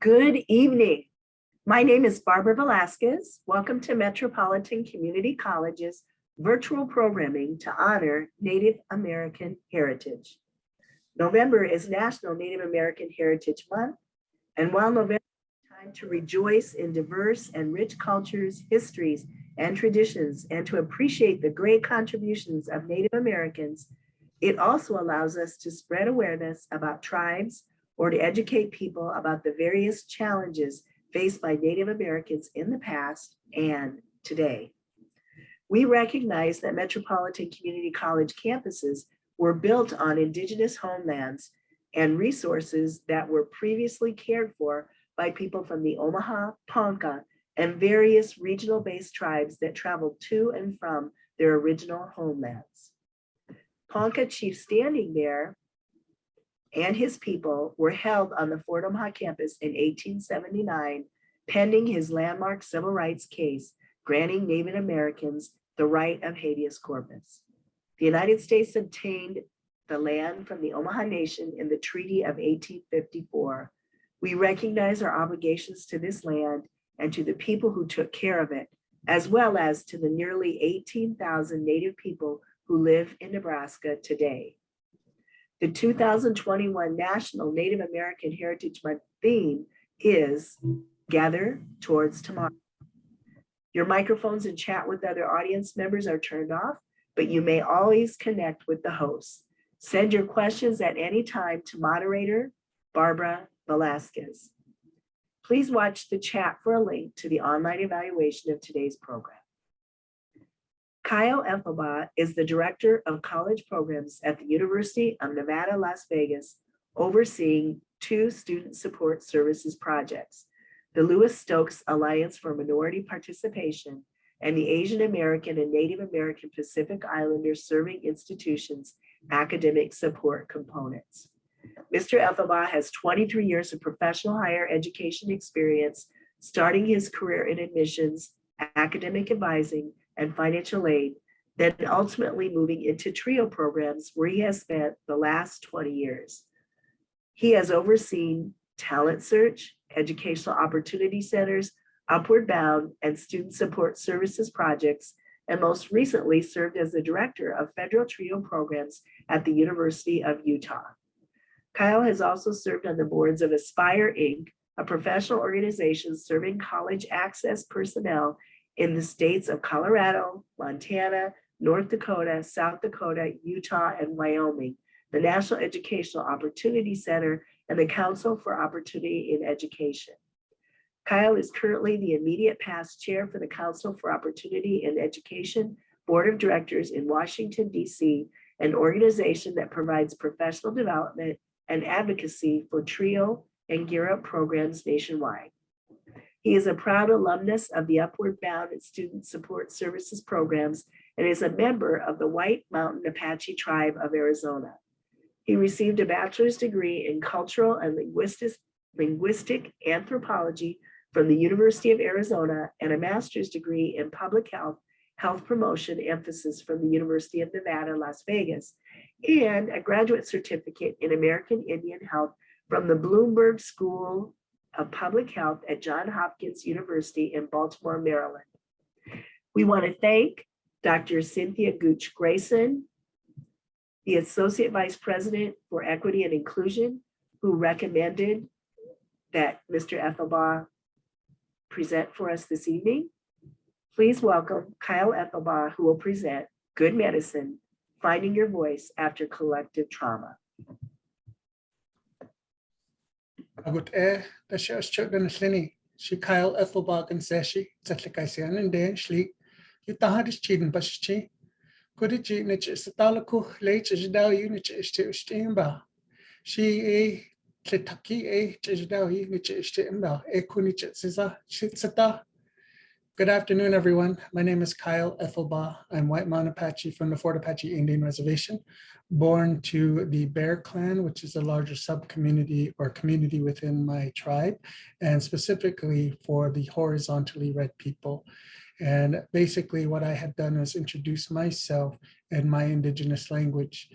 Good evening. My name is Barbara Velasquez. Welcome to Metropolitan Community College's virtual programming to honor Native American heritage. November is National Native American Heritage Month, and while November is a time to rejoice in diverse and rich cultures, histories, and traditions, and to appreciate the great contributions of Native Americans, it also allows us to spread awareness about tribes or to educate people about the various challenges faced by Native Americans in the past and today. We recognize that Metropolitan Community College campuses were built on Indigenous homelands and resources that were previously cared for by people from the Omaha, Ponca, and various regional-based tribes that traveled to and from their original homelands. Ponca chief standing there and his people were held on the Fort Omaha campus in 1879, pending his landmark civil rights case, granting Native Americans the right of habeas corpus. The United States obtained the land from the Omaha Nation in the Treaty of 1854. We recognize our obligations to this land and to the people who took care of it, as well as to the nearly 18,000 Native people who live in Nebraska today. The 2021 National Native American Heritage Month theme is Gather Towards Tomorrow. Your microphones and chat with other audience members are turned off, but you may always connect with the host. Send your questions at any time to moderator Barbara Velasquez. Please watch the chat for a link to the online evaluation of today's program. Kyle Ethelbah is the Director of College Programs at the University of Nevada, Las Vegas, overseeing two student support services projects, the Lewis Stokes Alliance for Minority Participation and the Asian American and Native American Pacific Islanders Serving Institutions academic support components. Mr. Ethelbah has 23 years of professional higher education experience, starting his career in admissions, academic advising, and financial aid, then ultimately moving into TRIO programs where he has spent the last 20 years. He has overseen talent search, educational opportunity centers, Upward Bound, and student support services projects, and most recently served as the director of federal TRIO programs at the University of Utah. Kyle has also served on the boards of Aspire, Inc., a professional organization serving college access personnel in the states of Colorado, Montana, North Dakota, South Dakota, Utah, and Wyoming, the National Educational Opportunity Center, and the Council for Opportunity in Education. Kyle is currently the immediate past chair for the Council for Opportunity in Education Board of Directors in Washington, D.C., an organization that provides professional development and advocacy for TRIO and Gear Up programs nationwide. He is a proud alumnus of the Upward Bound and Student Support Services programs and is a member of the White Mountain Apache tribe of Arizona. He received a bachelor's degree in Cultural and Linguistic Anthropology from the University of Arizona and a master's degree in Public Health, Health Promotion emphasis from the University of Nevada, Las Vegas, and a graduate certificate in American Indian Health from the Bloomberg School of Public Health at Johns Hopkins University in Baltimore, Maryland. We want to thank Dr. Cynthia Gooch Grayson, the Associate Vice President for Equity and Inclusion, who recommended that Mr. Ethelbah present for us this evening. Please welcome Kyle Ethelbah, who will present Good Medicine, Finding Your Voice After Collective Trauma. Agut the shares children slini, she Kyle Ethelbah and Seshi, Zetlikaisian and Dan Schleek, Utahadis Chiden Bashi, Kudiji Nich Satalaku, late is Dow unit is to Steamba. She a Tlitaki a Jidao unit is to Imba, a Kunich Siza, Shitsata. Good afternoon, everyone. My name is Kyle Ethelbah. I'm White Mountain Apache from the Fort Apache Indian Reservation, born to the Bear Clan, which is a larger sub-community or community within my tribe, and specifically for the horizontally red people. And basically what I had done is introduce myself in my Indigenous language.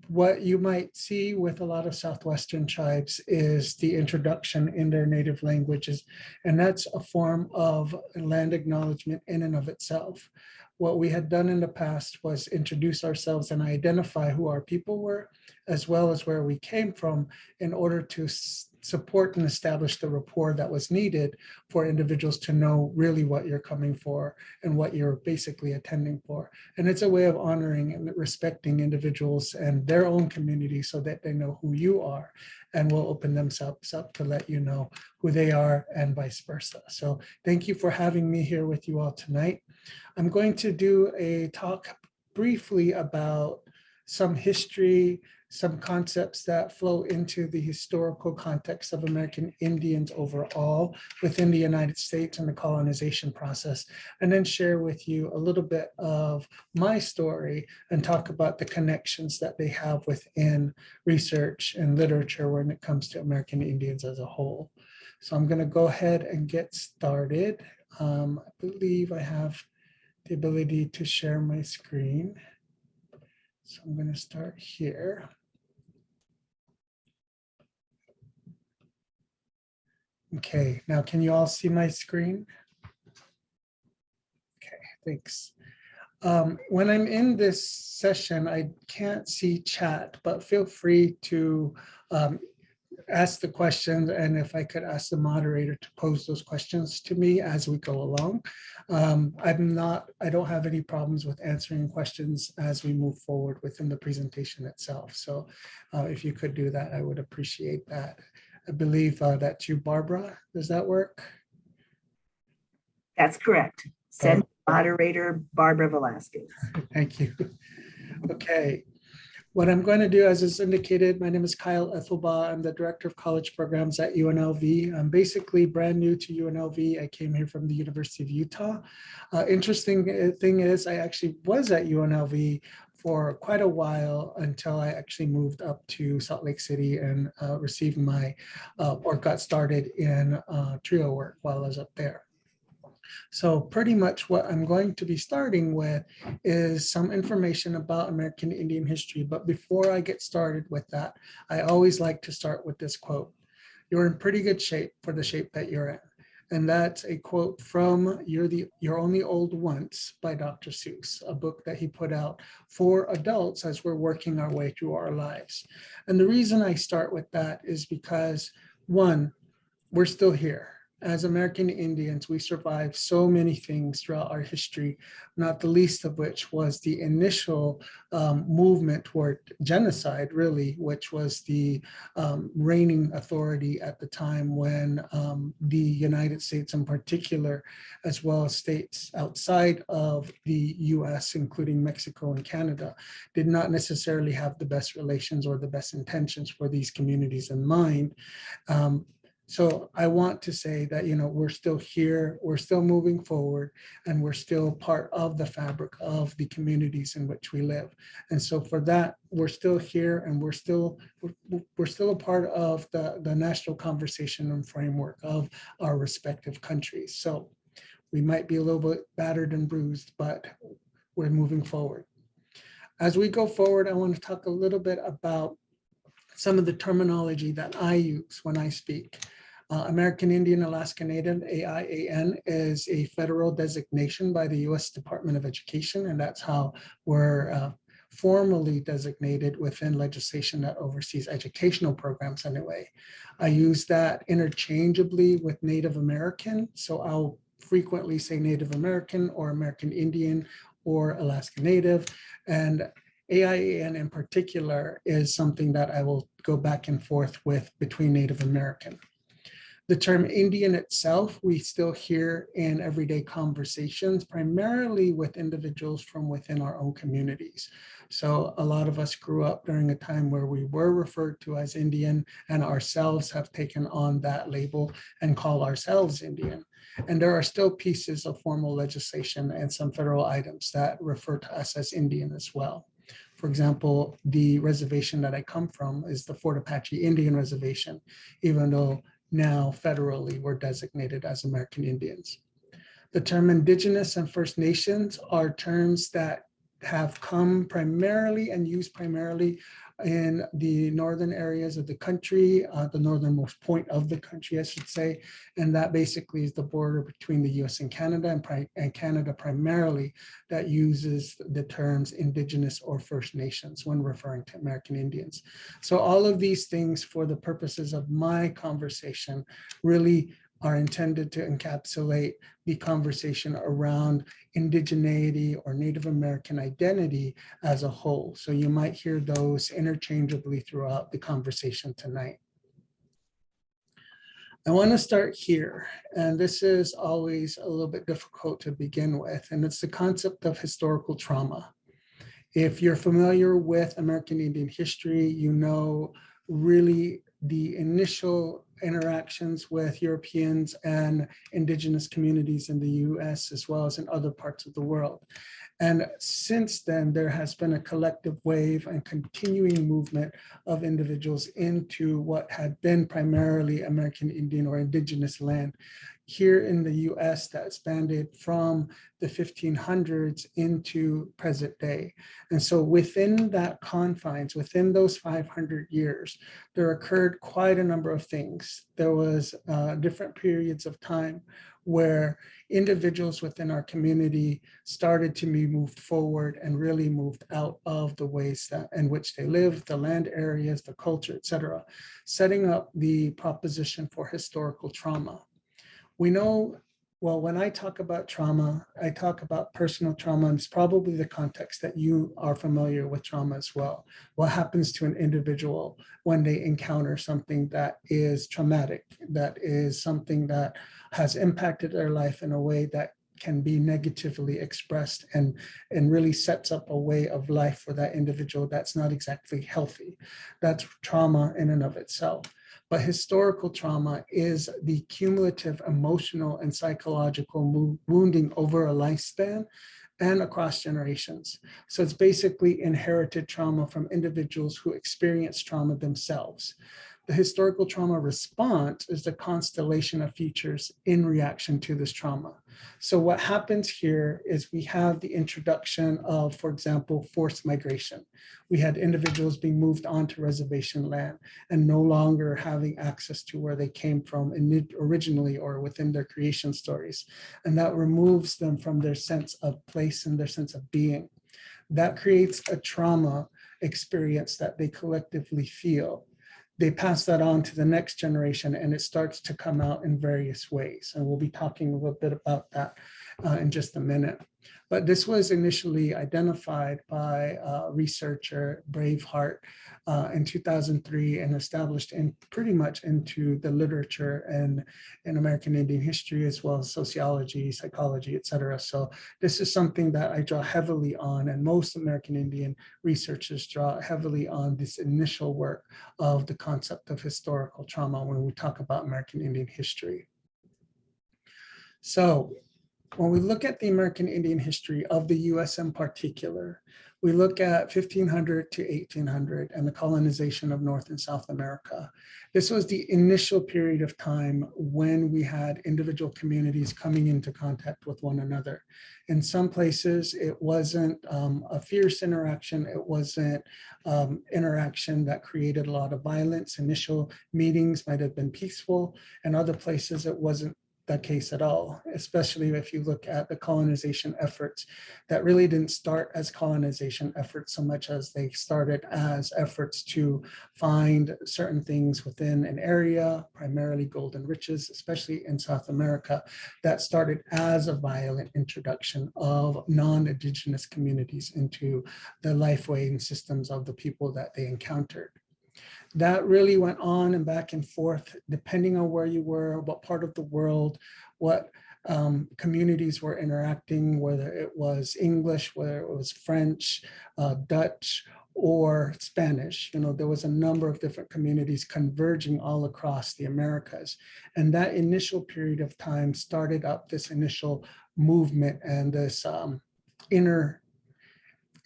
what you might see with a lot of Southwestern tribes is the introduction in their native languages, and that's a form of land acknowledgement in and of itself. What we had done in the past was introduce ourselves and identify who our people were, as well as where we came from, in order to support and establish the rapport that was needed for individuals to know really what you're coming for and what you're basically attending for. And it's a way of honoring and respecting individuals and their own community so that they know who you are and will open themselves up to let you know who they are and vice versa. So thank you for having me here with you all tonight. I'm going to do a talk briefly about some history, some concepts that flow into the historical context of American Indians overall within the United States and the colonization process, and then share with you a little bit of my story and talk about the connections that they have within research and literature when it comes to American Indians as a whole. So I'm going to go ahead and get started. I believe I have the ability to share my screen. So I'm going to start here. Okay, now can you all see my screen? Okay, thanks. When I'm in this session, I can't see chat, but feel free to ask the questions, and if I could ask the moderator to pose those questions to me as we go along. I don't have any problems with answering questions as we move forward within the presentation itself. So if you could do that, I would appreciate that. I believe that's you, Barbara. Does that work? That's correct. Send moderator Barbara Velasquez. Thank you. Okay. What I'm going to do, as is indicated, my name is Kyle Ethelbah. I'm the Director of College Programs at UNLV. I'm basically brand new to UNLV. I came here from the University of Utah. Interesting thing is I actually was at UNLV for quite a while until I actually moved up to Salt Lake City and received my, or got started in TRIO work while I was up there. So pretty much what I'm going to be starting with is some information about American Indian history. But before I get started with that, I always like to start with this quote. You're in pretty good shape for the shape that you're in. And that's a quote from You're Only Old Once by Dr. Seuss, a book that he put out for adults as we're working our way through our lives. And the reason I start with that is because, one, we're still here. As American Indians, we survived so many things throughout our history, not the least of which was the initial movement toward genocide, really, which was the reigning authority at the time when the United States in particular, as well as states outside of the US, including Mexico and Canada, did not necessarily have the best relations or the best intentions for these communities in mind. So I want to say that, we're still here, we're still moving forward, and we're still part of the fabric of the communities in which we live. And so for that, we're still here, and we're still a part of the national conversation and framework of our respective countries. So we might be a little bit battered and bruised, but we're moving forward. As we go forward, I want to talk a little bit about some of the terminology that I use when I speak. American Indian Alaska Native, AIAN, is a federal designation by the US Department of Education, and that's how we're formally designated within legislation that oversees educational programs anyway. I use that interchangeably with Native American, so I'll frequently say Native American or American Indian or Alaska Native, and AIAN in particular is something that I will go back and forth with between Native American. The term Indian itself, we still hear in everyday conversations, primarily with individuals from within our own communities. So a lot of us grew up during a time where we were referred to as Indian, and ourselves have taken on that label and call ourselves Indian. And there are still pieces of formal legislation and some federal items that refer to us as Indian as well. For example, the reservation that I come from is the Fort Apache Indian Reservation, even though now federally we're designated as American Indians. The term Indigenous and First Nations are terms that have come primarily and used primarily in the northern areas of the country, the northernmost point of the country, I should say. And that basically is the border between the US and Canada, and Canada primarily that uses the terms Indigenous or First Nations when referring to American Indians. So all of these things, for the purposes of my conversation, really are intended to encapsulate the conversation around indigeneity or Native American identity as a whole. So you might hear those interchangeably throughout the conversation tonight. I want to start here, and this is always a little bit difficult to begin with, and it's the concept of historical trauma. If you're familiar with American Indian history, you know really the initial interactions with Europeans and indigenous communities in the US, as well as in other parts of the world. And since then, there has been a collective wave and continuing movement of individuals into what had been primarily American Indian or indigenous land here in the US that expanded from the 1500s into present day. And so within that confines, within those 500 years, there occurred quite a number of things. There was different periods of time where individuals within our community started to be moved forward and really moved out of the ways that in which they live, the land areas, the culture, et cetera, setting up the proposition for historical trauma. We know, well, when I talk about trauma, I talk about personal trauma, and it's probably the context that you are familiar with trauma as well. What happens to an individual when they encounter something that is traumatic, that is something that has impacted their life in a way that can be negatively expressed and really sets up a way of life for that individual that's not exactly healthy. That's trauma in and of itself. But historical trauma is the cumulative emotional and psychological wounding over a lifespan and across generations. So it's basically inherited trauma from individuals who experience trauma themselves. The historical trauma response is the constellation of features in reaction to this trauma. So what happens here is we have the introduction of, for example, forced migration. We had individuals being moved onto reservation land and no longer having access to where they came from originally or within their creation stories. And that removes them from their sense of place and their sense of being. That creates a trauma experience that they collectively feel. They pass that on to the next generation, and it starts to come out in various ways. And we'll be talking a little bit about that in just a minute. But this was initially identified by researcher Braveheart in 2003 and established in pretty much into the literature and in American Indian history, as well as sociology, psychology, et cetera. So this is something that I draw heavily on, and most American Indian researchers draw heavily on this initial work of the concept of historical trauma when we talk about American Indian history. So when we look at the American Indian history of the US in particular, we look at 1500 to 1800 and the colonization of North and South America. This was the initial period of time when we had individual communities coming into contact with one another. In some places, it wasn't a fierce interaction. It wasn't interaction that created a lot of violence. Initial meetings might have been peaceful, and other places it wasn't that case at all, especially if you look at the colonization efforts that really didn't start as colonization efforts so much as they started as efforts to find certain things within an area, primarily gold and riches, especially in South America, that started as a violent introduction of non-Indigenous communities into the lifeway and systems of the people that they encountered. That really went on and back and forth, depending on where you were, what part of the world, what communities were interacting, whether it was English, whether it was French, Dutch, or Spanish. You know, there was a number of different communities converging all across the Americas. And that initial period of time started up this initial movement and this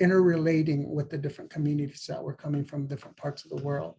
interrelating with the different communities that were coming from different parts of the world.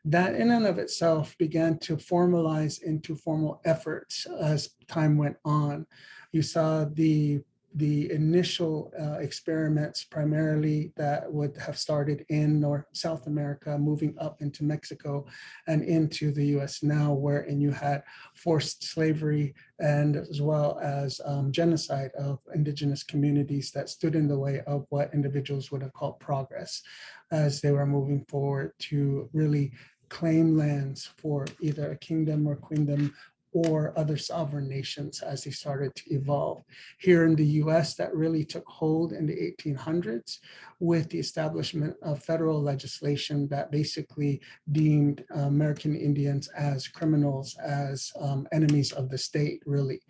That in and of itself began to formalize into formal efforts as time went on. You saw the the initial experiments primarily that would have started in South America, moving up into Mexico and into the US now, wherein you had forced slavery and as well as genocide of indigenous communities that stood in the way of what individuals would have called progress as they were moving forward to really claim lands for either a kingdom or queendom or other sovereign nations as they started to evolve. Here in the US, that really took hold in the 1800s with the establishment of federal legislation that basically deemed American Indians as criminals, as enemies of the state, really.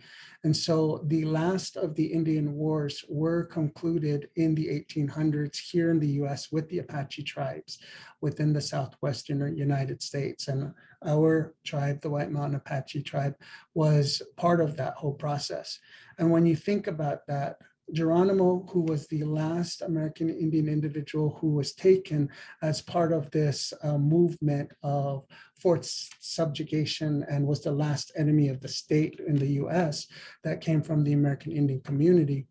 And so the last of the Indian wars were concluded in the 1800s here in the US with the Apache tribes within the southwestern United States. And our tribe, the White Mountain Apache tribe, was part of that whole process. And when you think about that, Geronimo, who was the last American Indian individual who was taken as part of this movement of forced subjugation and was the last enemy of the state in the US that came from the American Indian community.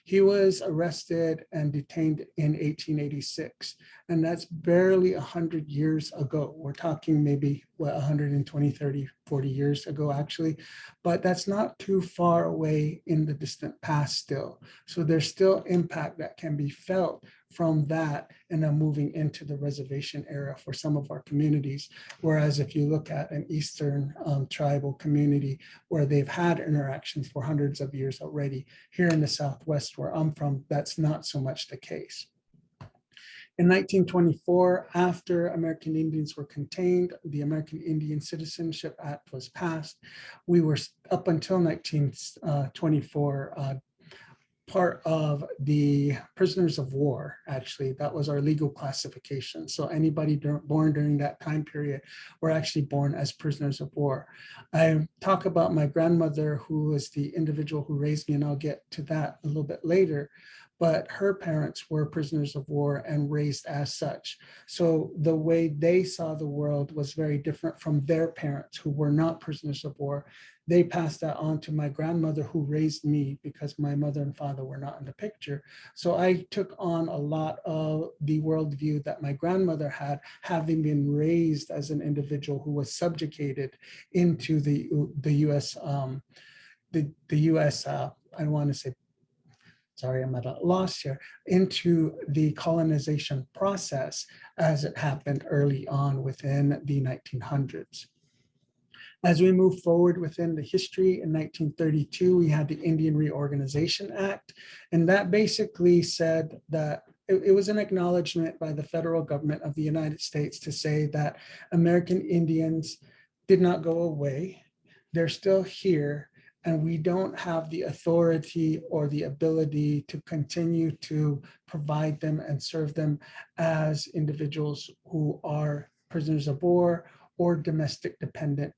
He was arrested and detained in 1886, and that's barely 100 years ago. We're talking maybe, 120, 30, 40 years ago, actually, but that's not too far away in the distant past still. So there's still impact that can be felt from that and then moving into the reservation era for some of our communities. Whereas if you look at an Eastern tribal community where they've had interactions for hundreds of years already, here in the Southwest where I'm from, that's not so much the case. In 1924, after American Indians were contained, the American Indian Citizenship Act was passed. We were up until 1924, part of the prisoners of war, actually. That was our legal classification. So anybody born during that time period were actually born as prisoners of war. I talk about my grandmother, who was the individual who raised me, and I'll get to that a little bit later. But her parents were prisoners of war and raised as such. So the way they saw the world was very different from their parents who were not prisoners of war. They passed that on to my grandmother who raised me because my mother and father were not in the picture. So I took on a lot of the worldview that my grandmother had, having been raised as an individual who was subjugated into the US, I want to say, sorry, I'm at a loss here, into the colonization process as it happened early on within the 1900s. As we move forward within the history, in 1932, we had the Indian Reorganization Act, and that basically said that it was an acknowledgement by the federal government of the United States to say that American Indians did not go away. They're still here, and we don't have the authority or the ability to continue to provide them and serve them as individuals who are prisoners of war or domestic dependent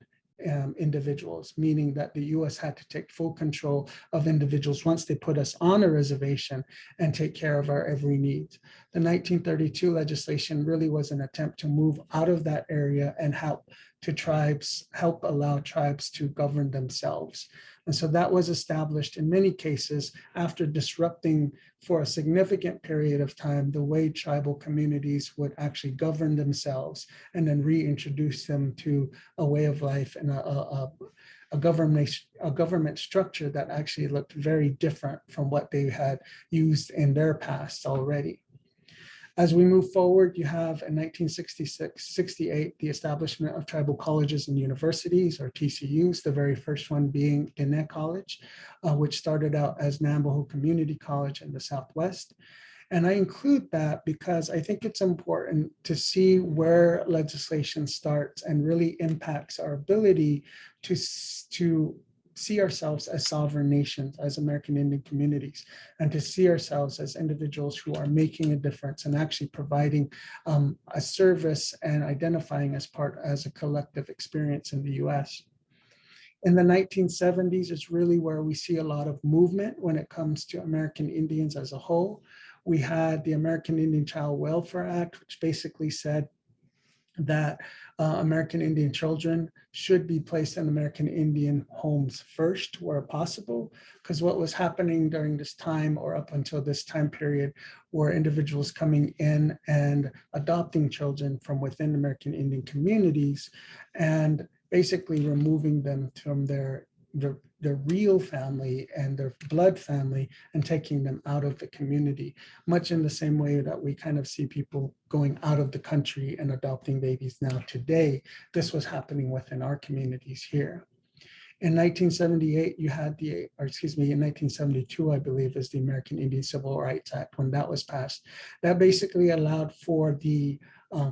individuals, meaning that the US had to take full control of individuals once they put us on a reservation and take care of our every need. The 1932 legislation really was an attempt to move out of that area and help allow tribes to govern themselves. And so that was established in many cases after disrupting for a significant period of time the way tribal communities would actually govern themselves and then reintroduce them to a way of life and a government structure that actually looked very different from what they had used in their past already. As we move forward, you have in 1966-68, the establishment of tribal colleges and universities, or TCUs, the very first one being Diné College, which started out as Namboho Community College in the Southwest. And I include that because I think it's important to see where legislation starts and really impacts our ability to see ourselves as sovereign nations, as American Indian communities, and to see ourselves as individuals who are making a difference and actually providing a service and identifying as a collective experience in the US. In the 1970s is really where we see a lot of movement when it comes to American Indians as a whole. We had the American Indian Child Welfare Act, which basically said that American Indian children should be placed in American Indian homes first where possible, because what was happening during this time or up until this time period were individuals coming in and adopting children from within American Indian communities and basically removing them from their real family and their blood family and taking them out of the community, much in the same way that we kind of see people going out of the country and adopting babies now today. This was happening within our communities here. In 1978, you had in 1972, I believe, is the American Indian Civil Rights Act. When that was passed, that basically allowed for the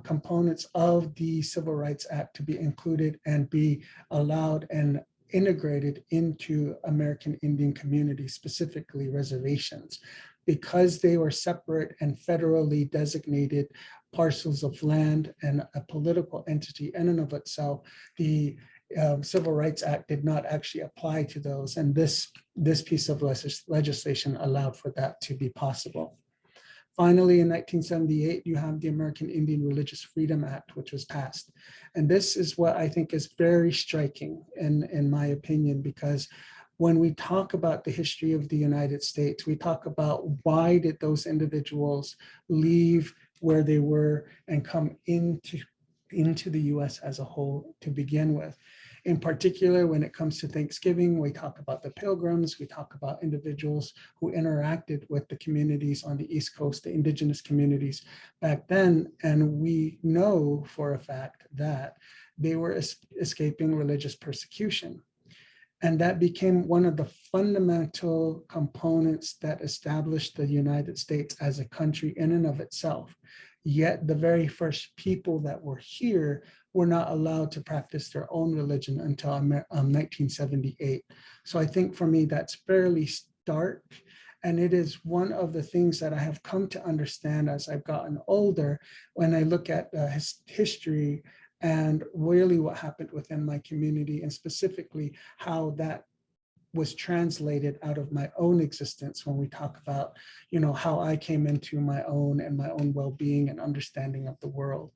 components of the Civil Rights Act to be included and be allowed and integrated into American Indian communities, specifically reservations, because they were separate and federally designated parcels of land and a political entity in and of itself. The Civil Rights Act did not actually apply to those, and this piece of legislation allowed for that to be possible. Finally, in 1978, you have the American Indian Religious Freedom Act, which was passed. And this is what I think is very striking in my opinion, because when we talk about the history of the United States, we talk about why did those individuals leave where they were and come into the US as a whole to begin with. In particular, when it comes to Thanksgiving, we talk about the Pilgrims, we talk about individuals who interacted with the communities on the East Coast, the indigenous communities back then, and we know for a fact that they were escaping religious persecution. And that became one of the fundamental components that established the United States as a country in and of itself. Yet the very first people that were here were not allowed to practice their own religion until 1978. So I think for me, that's fairly stark. And it is one of the things that I have come to understand as I've gotten older, when I look at history and really what happened within my community, and specifically how that was translated out of my own existence when we talk about, how I came into my own and my own well-being and understanding of the world.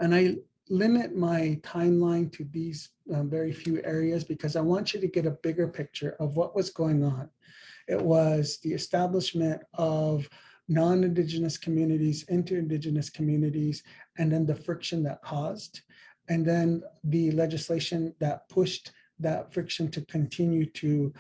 And I limit my timeline to these very few areas because I want you to get a bigger picture of what was going on. It was the establishment of non-Indigenous communities into Indigenous communities, and then the friction that caused, and then the legislation that pushed that friction to continue to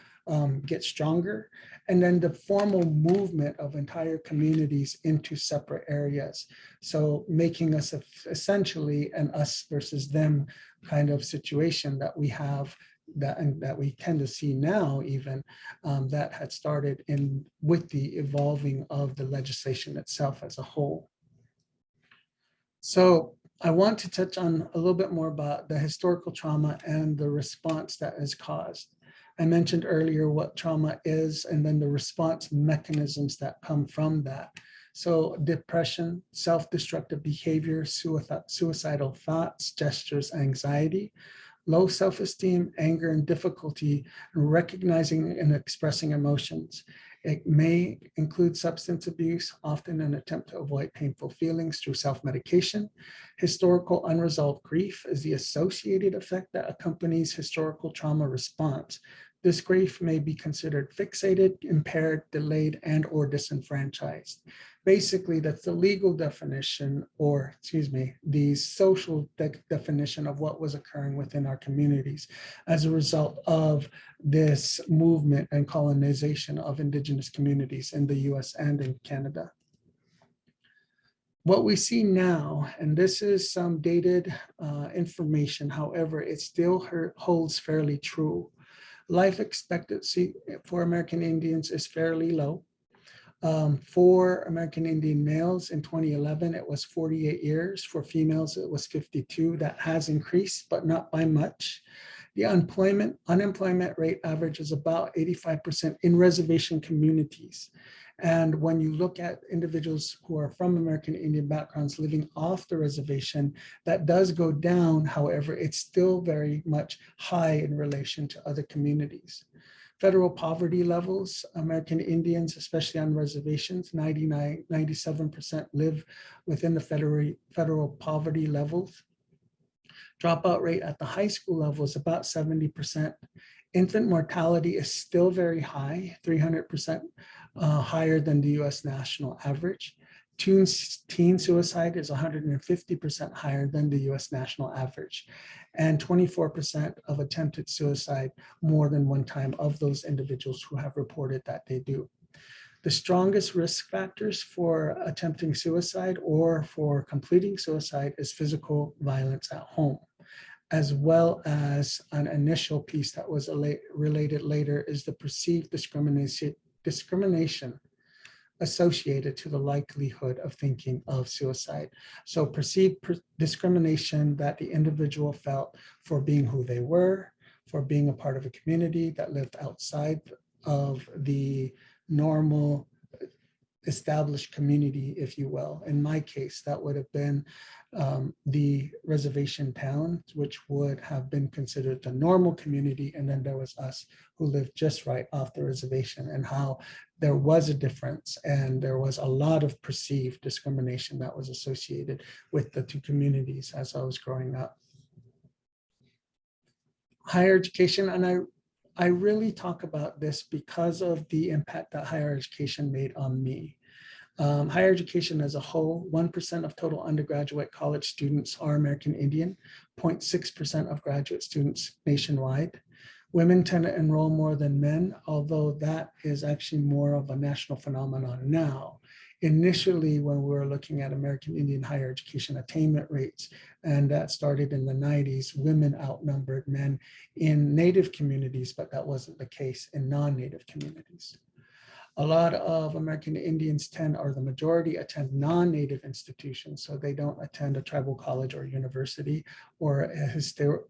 get stronger, and then the formal movement of entire communities into separate areas. So making us essentially an us versus them kind of situation that we have, that we tend to see now even, that had started with the evolving of the legislation itself as a whole. So I want to touch on a little bit more about the historical trauma and the response that is caused. I mentioned earlier what trauma is, and then the response mechanisms that come from that. So depression, self-destructive behavior, suicidal thoughts, gestures, anxiety, low self-esteem, anger, and difficulty in recognizing and expressing emotions. It may include substance abuse, often an attempt to avoid painful feelings through self-medication. Historical unresolved grief is the associated effect that accompanies historical trauma response. This grief may be considered fixated, impaired, delayed, and or disenfranchised. Basically, that's the legal definition, or the social definition of what was occurring within our communities as a result of this movement and colonization of Indigenous communities in the US and in Canada. What we see now, and this is some dated information, however, it still holds fairly true. Life expectancy for American Indians is fairly low. For American Indian males in 2011, it was 48 years. For females, it was 52. That has increased, but not by much. The unemployment rate average is about 85% in reservation communities. And when you look at individuals who are from American Indian backgrounds living off the reservation, that does go down. However, it's still very much high in relation to other communities. Federal poverty levels, American Indians, especially on reservations, 97% live within the federal poverty levels. Dropout rate at the high school level is about 70%. Infant mortality is still very high, 300% higher than the US national average. Teen suicide is 150% higher than the US national average. And 24% of attempted suicide more than one time of those individuals who have reported that they do. The strongest risk factors for attempting suicide or for completing suicide is physical violence at home, as well as an initial piece that was related later is the perceived discrimination associated to the likelihood of thinking of suicide. So perceived discrimination that the individual felt for being who they were, for being a part of a community that lived outside of the normal established community, if you will. In my case, that would have been the reservation town, which would have been considered the normal community. And then there was us who lived just right off the reservation, and how there was a difference. And there was a lot of perceived discrimination that was associated with the two communities as I was growing up. Higher education, and I really talk about this because of the impact that higher education made on me. Higher education as a whole, 1% of total undergraduate college students are American Indian, 0.6% of graduate students nationwide. Women tend to enroll more than men, although that is actually more of a national phenomenon now. Initially, when we were looking at American Indian higher education attainment rates, and that started in the 90s, women outnumbered men in Native communities, but that wasn't the case in non-Native communities. A lot of American Indians or the majority attend non-Native institutions, so they don't attend a tribal college or university or a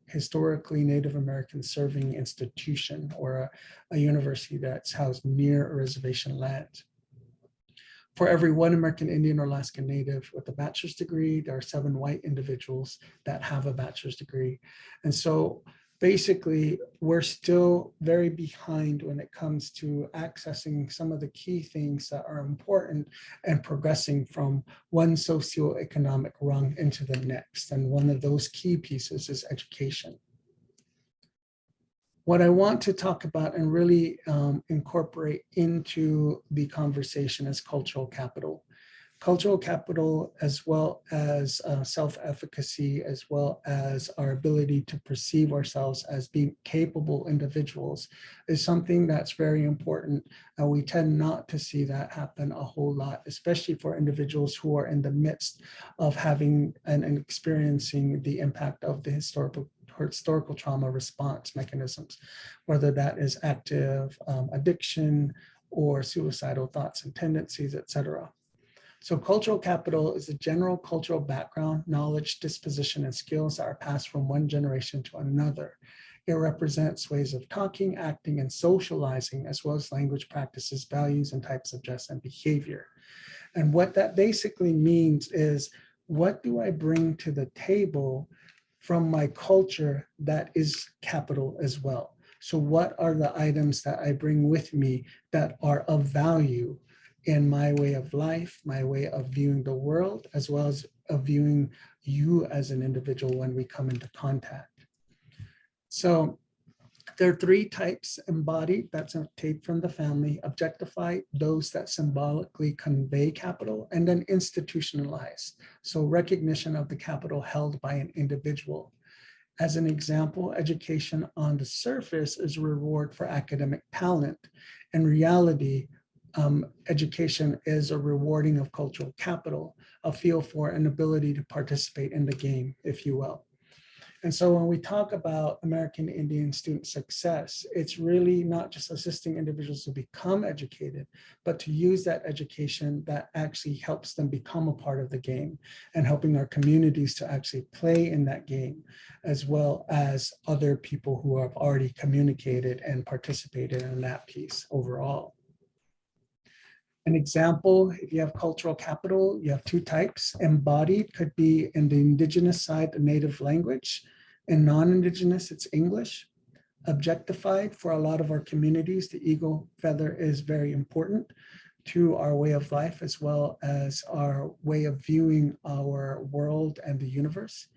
historically Native American serving institution or a university that's housed near a reservation land. For every one American Indian or Alaska Native with a bachelor's degree, there are 7 white individuals that have a bachelor's degree. And so basically, we're still very behind when it comes to accessing some of the key things that are important and progressing from one socioeconomic rung into the next. And one of those key pieces is education. What I want to talk about and really incorporate into the conversation is cultural capital. Cultural capital, as well as self-efficacy, as well as our ability to perceive ourselves as being capable individuals, is something that's very important. And we tend not to see that happen a whole lot, especially for individuals who are in the midst of having and experiencing the impact of the historical trauma response mechanisms, whether that is active addiction or suicidal thoughts and tendencies, etc. So cultural capital is the general cultural background, knowledge, disposition, and skills that are passed from one generation to another. It represents ways of talking, acting, and socializing, as well as language practices, values, and types of dress and behavior. And what that basically means is, what do I bring to the table from my culture that is capital as well? So what are the items that I bring with me that are of value in my way of life, my way of viewing the world, as well as of viewing you as an individual when we come into contact? So there are 3 types: embodied, that's a tape from the family; objectified, those that symbolically convey capital; and then institutionalized, so recognition of the capital held by an individual. As an example, education on the surface is a reward for academic talent. In reality, education is a rewarding of cultural capital, a feel for an ability to participate in the game, if you will. And so when we talk about American Indian student success, it's really not just assisting individuals to become educated, but to use that education that actually helps them become a part of the game, and helping our communities to actually play in that game, as well as other people who have already communicated and participated in that piece overall. An example, if you have cultural capital, you have 2 types. Embodied could be in the indigenous side, the native language. In non-indigenous, it's English. objectified for a lot of our communities. The eagle feather is very important to our way of life, as well as our way of viewing our world and the universe,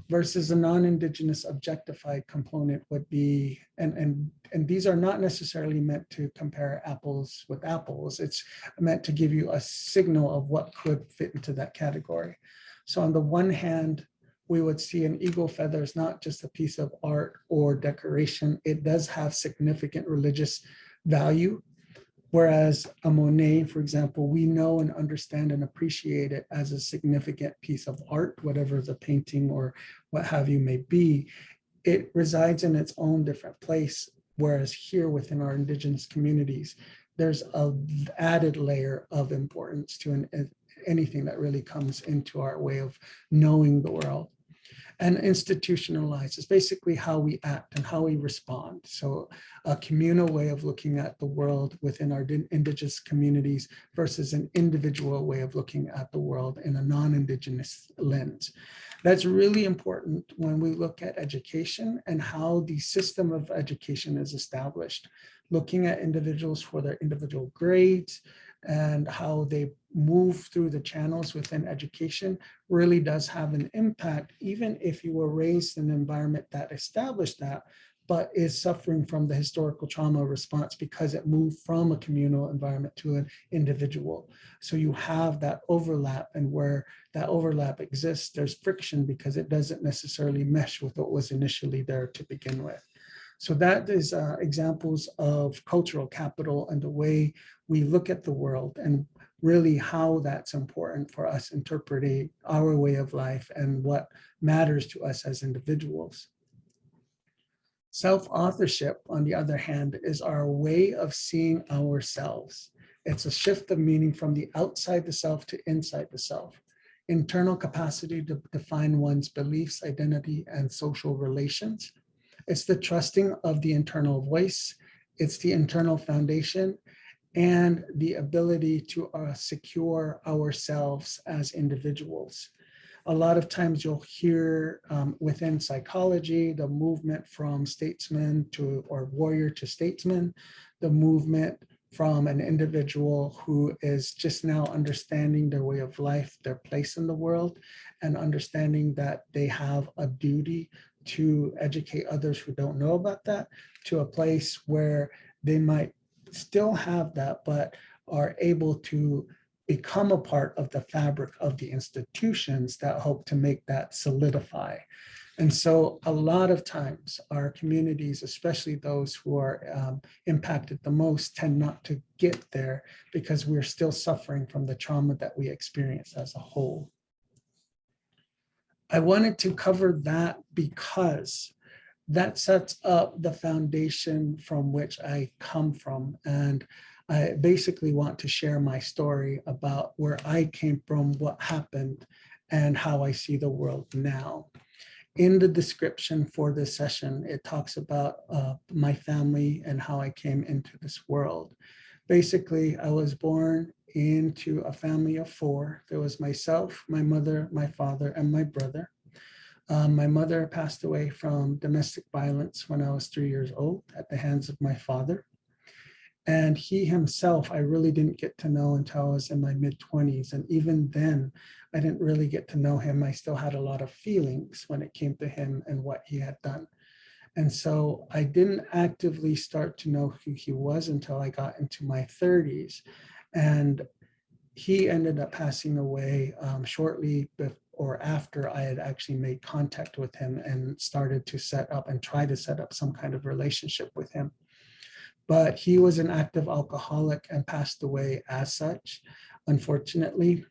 versus a non-Indigenous objectified component would be, and these are not necessarily meant to compare apples with apples. It's meant to give you a signal of what could fit into that category. So on the one hand, we would see an eagle feather is not just a piece of art or decoration. It does have significant religious value. Whereas a Monet, for example, we know and understand and appreciate it as a significant piece of art, whatever the painting or what have you may be. It resides in its own different place. Whereas here within our Indigenous communities, there's an added layer of importance to anything that really comes into our way of knowing the world. And institutionalized is basically how we act and how we respond. So a communal way of looking at the world within our Indigenous communities versus an individual way of looking at the world in a non-Indigenous lens. That's really important when we look at education and how the system of education is established, looking at individuals for their individual grades, and how they move through the channels within education really does have an impact, even if you were raised in an environment that established that, but is suffering from the historical trauma response because it moved from a communal environment to an individual. So you have that overlap, and where that overlap exists, there's friction because it doesn't necessarily mesh with what was initially there to begin with. So that is examples of cultural capital and the way we look at the world, and really how that's important for us interpreting our way of life and what matters to us as individuals. Self-authorship, on the other hand, is our way of seeing ourselves. It's a shift of meaning from the outside the self to inside the self. Internal capacity to define one's beliefs, identity, and social relations. It's the trusting of the internal voice. It's the internal foundation and the ability to secure ourselves as individuals. A lot of times you'll hear within psychology, the movement from statesman to, or warrior to statesman, the movement from an individual who is just now understanding their way of life, their place in the world, and understanding that they have a duty to educate others who don't know about that, to a place where they might still have that, but are able to become a part of the fabric of the institutions that hope to make that solidify. And so a lot of times our communities, especially those who are impacted the most, tend not to get there because we're still suffering from the trauma that we experience as a whole. I wanted to cover that because that sets up the foundation from which I come from. And I basically want to share my story about where I came from, what happened, and how I see the world now. In the description for this session, it talks about my family and how I came into this world. Basically, I was born into a family of four. There was myself, my mother, my father, and my brother. My mother passed away from domestic violence when I was 3 years old at the hands of my father. And he himself, I really didn't get to know until I was in my mid-20s. And even then, I didn't really get to know him. I still had a lot of feelings when it came to him and what he had done. And so I didn't actively start to know who he was until I got into my 30s. And he ended up passing away shortly before or after I had actually made contact with him and started to set up and try to set up some kind of relationship with him. But he was an active alcoholic and passed away as such. Unfortunately,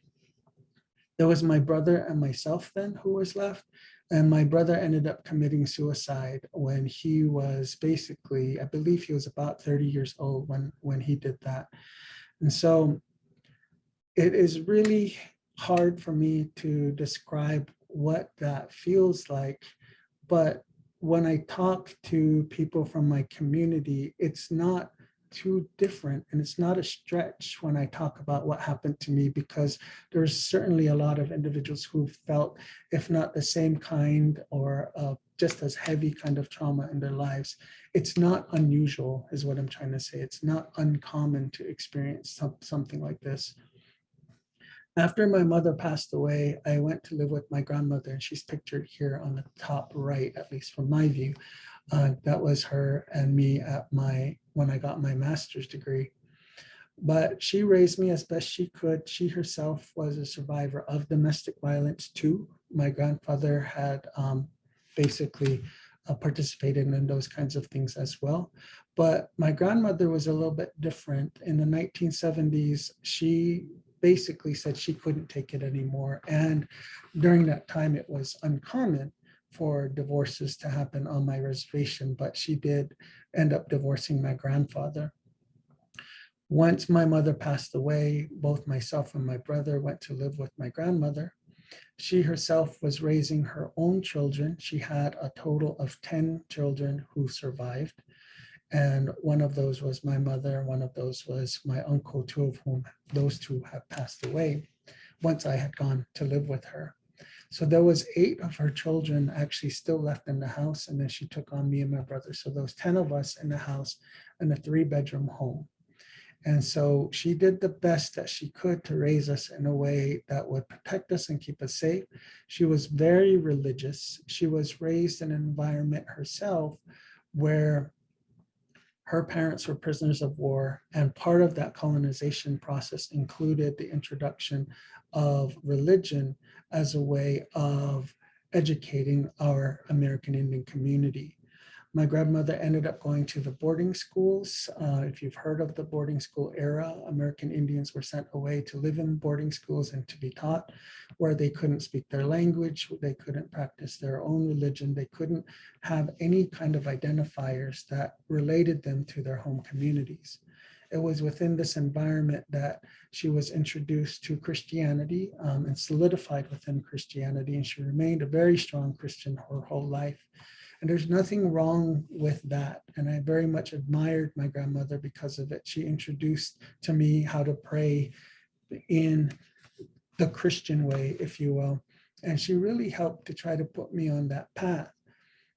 there was my brother and myself then who was left. And my brother ended up committing suicide when he was basically, I believe he was about 30 years old when he did that. And so it is really hard for me to describe what that feels like. But when I talk to people from my community, it's not too different. And it's not a stretch when I talk about what happened to me, because there's certainly a lot of individuals who felt, if not the same kind or just as heavy kind of trauma in their lives. It's not unusual, is what I'm trying to say. It's not uncommon to experience something like this. After my mother passed away, I went to live with my grandmother, and she's pictured here on the top right, at least from my view. That was her and me when I got my master's degree. But she raised me as best she could. She herself was a survivor of domestic violence too. My grandfather had basically participated in those kinds of things as well. But my grandmother was a little bit different. In the 1970s, she basically said she couldn't take it anymore. And during that time, it was uncommon for divorces to happen on my reservation, but she did end up divorcing my grandfather. Once my mother passed away, both myself and my brother went to live with my grandmother. She herself was raising her own children. She had a total of 10 children who survived. And one of those was my mother. One of those was my uncle, two of whom those two have passed away once I had gone to live with her. So there was 8 of her children actually still left in the house. And then she took on me and my brother. So there was 10 of us in the house in a 3-bedroom home. And so she did the best that she could to raise us in a way that would protect us and keep us safe. She was very religious. She was raised in an environment herself where her parents were prisoners of war. And part of that colonization process included the introduction of religion as a way of educating our American Indian community. My grandmother ended up going to the boarding schools. If you've heard of the boarding school era, American Indians were sent away to live in boarding schools and to be taught, where they couldn't speak their language, they couldn't practice their own religion, they couldn't have any kind of identifiers that related them to their home communities. It was within this environment that she was introduced to Christianity and solidified within Christianity, and she remained a very strong Christian her whole life. And there's nothing wrong with that. And I very much admired my grandmother because of it. She introduced to me how to pray in the Christian way, if you will. And she really helped to try to put me on that path.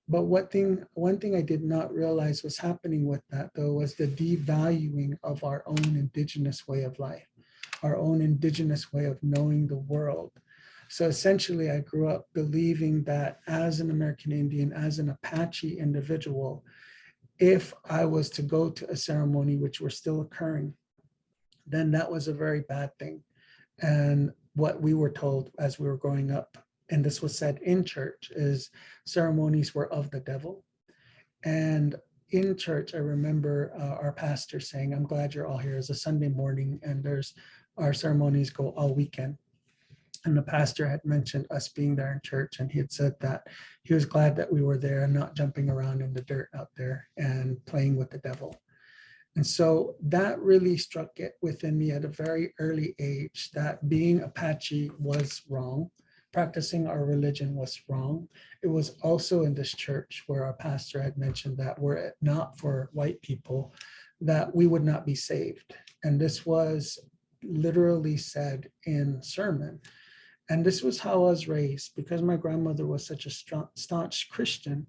But one thing I did not realize was happening with that, though, was the devaluing of our own indigenous way of life, our own indigenous way of knowing the world. So essentially, I grew up believing that as an American Indian, as an Apache individual, if I was to go to a ceremony, which were still occurring, then that was a very bad thing. And what we were told as we were growing up, and this was said in church, is ceremonies were of the devil. And in church, I remember our pastor saying, "I'm glad you're all here. It's a Sunday morning, and our ceremonies go all weekend." And the pastor had mentioned us being there in church, and he had said that he was glad that we were there and not jumping around in the dirt out there and playing with the devil. And so that really struck it within me at a very early age that being Apache was wrong. Practicing our religion was wrong. It was also in this church where our pastor had mentioned that were it not for white people, that we would not be saved. And this was literally said in sermon. And this was how I was raised. Because my grandmother was such a staunch Christian,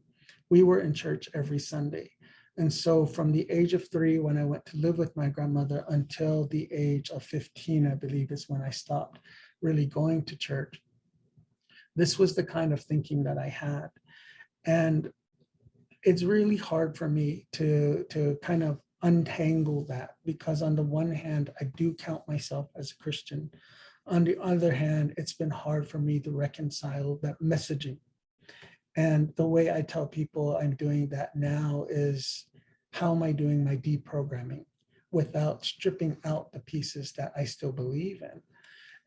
we were in church every Sunday. And so from the age of 3, when I went to live with my grandmother, until the age of 15, I believe is when I stopped really going to church, this was the kind of thinking that I had. And it's really hard for me to kind of untangle that, because on the one hand, I do count myself as a Christian. On the other hand, it's been hard for me to reconcile that messaging. And the way I tell people I'm doing that now is, how am I doing my deprogramming without stripping out the pieces that I still believe in?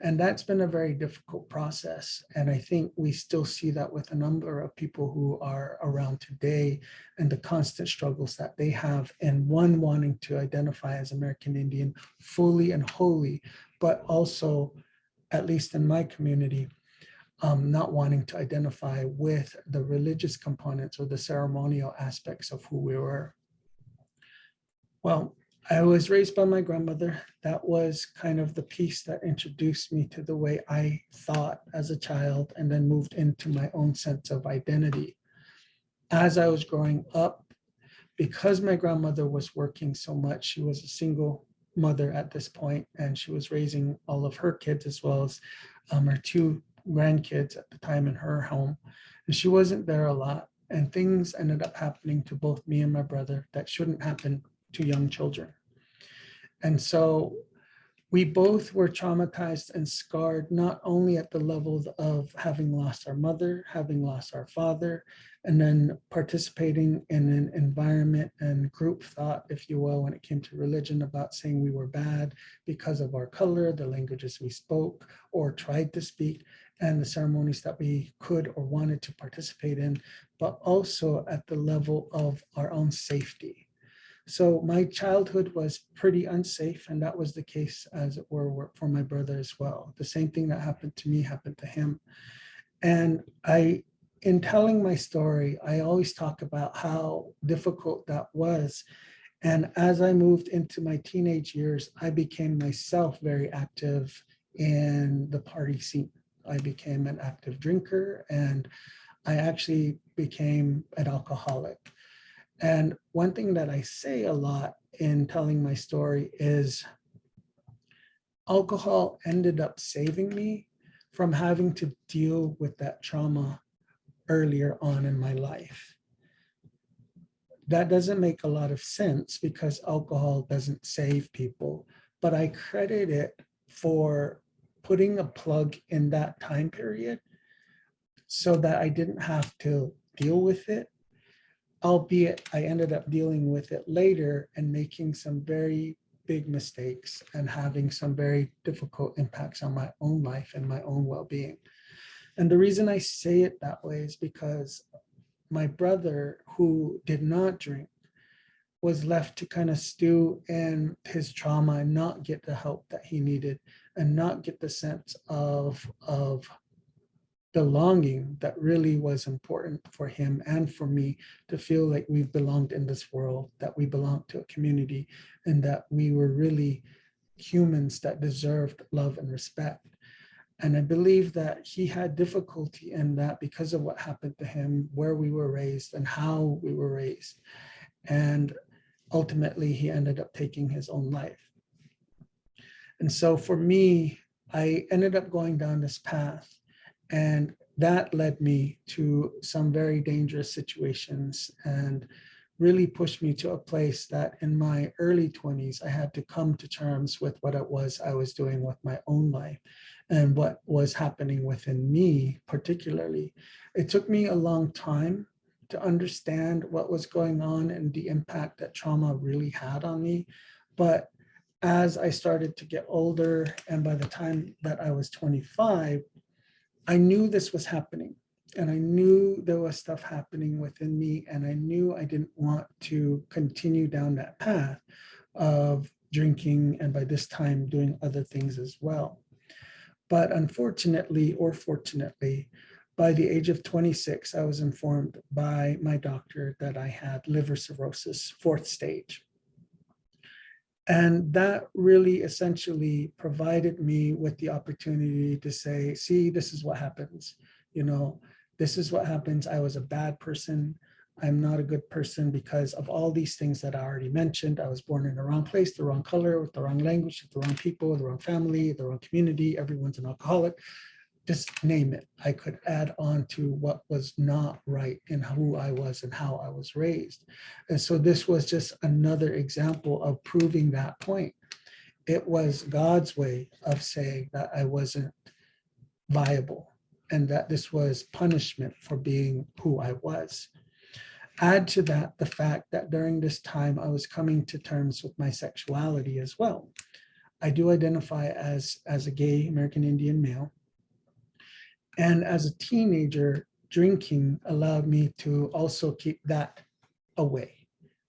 And that's been a very difficult process. And I think we still see that with a number of people who are around today, and the constant struggles that they have, and one wanting to identify as American Indian fully and wholly, but also, at least in my community, not wanting to identify with the religious components or the ceremonial aspects of who we were. Well, I was raised by my grandmother. That was kind of the piece that introduced me to the way I thought as a child and then moved into my own sense of identity. As I was growing up, because my grandmother was working so much, she was a single mother at this point, and she was raising all of her kids as well as her two grandkids at the time in her home. And she wasn't there a lot. And things ended up happening to both me and my brother that shouldn't happen to young children. And so we both were traumatized and scarred, not only at the level of having lost our mother, having lost our father, and then participating in an environment and group thought, if you will, when it came to religion, about saying we were bad because of our color, the languages we spoke or tried to speak, and the ceremonies that we could or wanted to participate in, but also at the level of our own safety. So my childhood was pretty unsafe, and that was the case as it were for my brother as well. The same thing that happened to me happened to him. And in telling my story, I always talk about how difficult that was. And as I moved into my teenage years, I became myself very active in the party scene. I became an active drinker, and I actually became an alcoholic. And one thing that I say a lot in telling my story is alcohol ended up saving me from having to deal with that trauma earlier on in my life. That doesn't make a lot of sense because alcohol doesn't save people, but I credit it for putting a plug in that time period so that I didn't have to deal with it. Albeit I ended up dealing with it later and making some very big mistakes and having some very difficult impacts on my own life and my own well-being. And the reason I say it that way is because my brother, who did not drink, was left to kind of stew in his trauma and not get the help that he needed and not get the sense of belonging that really was important for him and for me, to feel like we belonged in this world, that we belonged to a community, and that we were really humans that deserved love and respect. And I believe that he had difficulty in that because of what happened to him, where we were raised and how we were raised. And ultimately, he ended up taking his own life. And so for me, I ended up going down this path. And that led me to some very dangerous situations and really pushed me to a place that in my early 20s, I had to come to terms with what it was I was doing with my own life and what was happening within me particularly. It took me a long time to understand what was going on and the impact that trauma really had on me. But as I started to get older, and by the time that I was 25, I knew this was happening, and I knew there was stuff happening within me, and I knew I didn't want to continue down that path of drinking, and by this time doing other things as well. But unfortunately, or fortunately, by the age of 26, I was informed by my doctor that I had liver cirrhosis, 4th stage. And that really essentially provided me with the opportunity to say, see, this is what happens. You know, this is what happens. I was a bad person. I'm not a good person because of all these things that I already mentioned. I was born in the wrong place, the wrong color, with the wrong language, with the wrong people, the wrong family, the wrong community. Everyone's an alcoholic. Just name it. I could add on to what was not right in who I was and how I was raised. And so this was just another example of proving that point. It was God's way of saying that I wasn't viable and that this was punishment for being who I was. Add to that the fact that during this time, I was coming to terms with my sexuality as well. I do identify as a gay American Indian male. And as a teenager, drinking allowed me to also keep that away.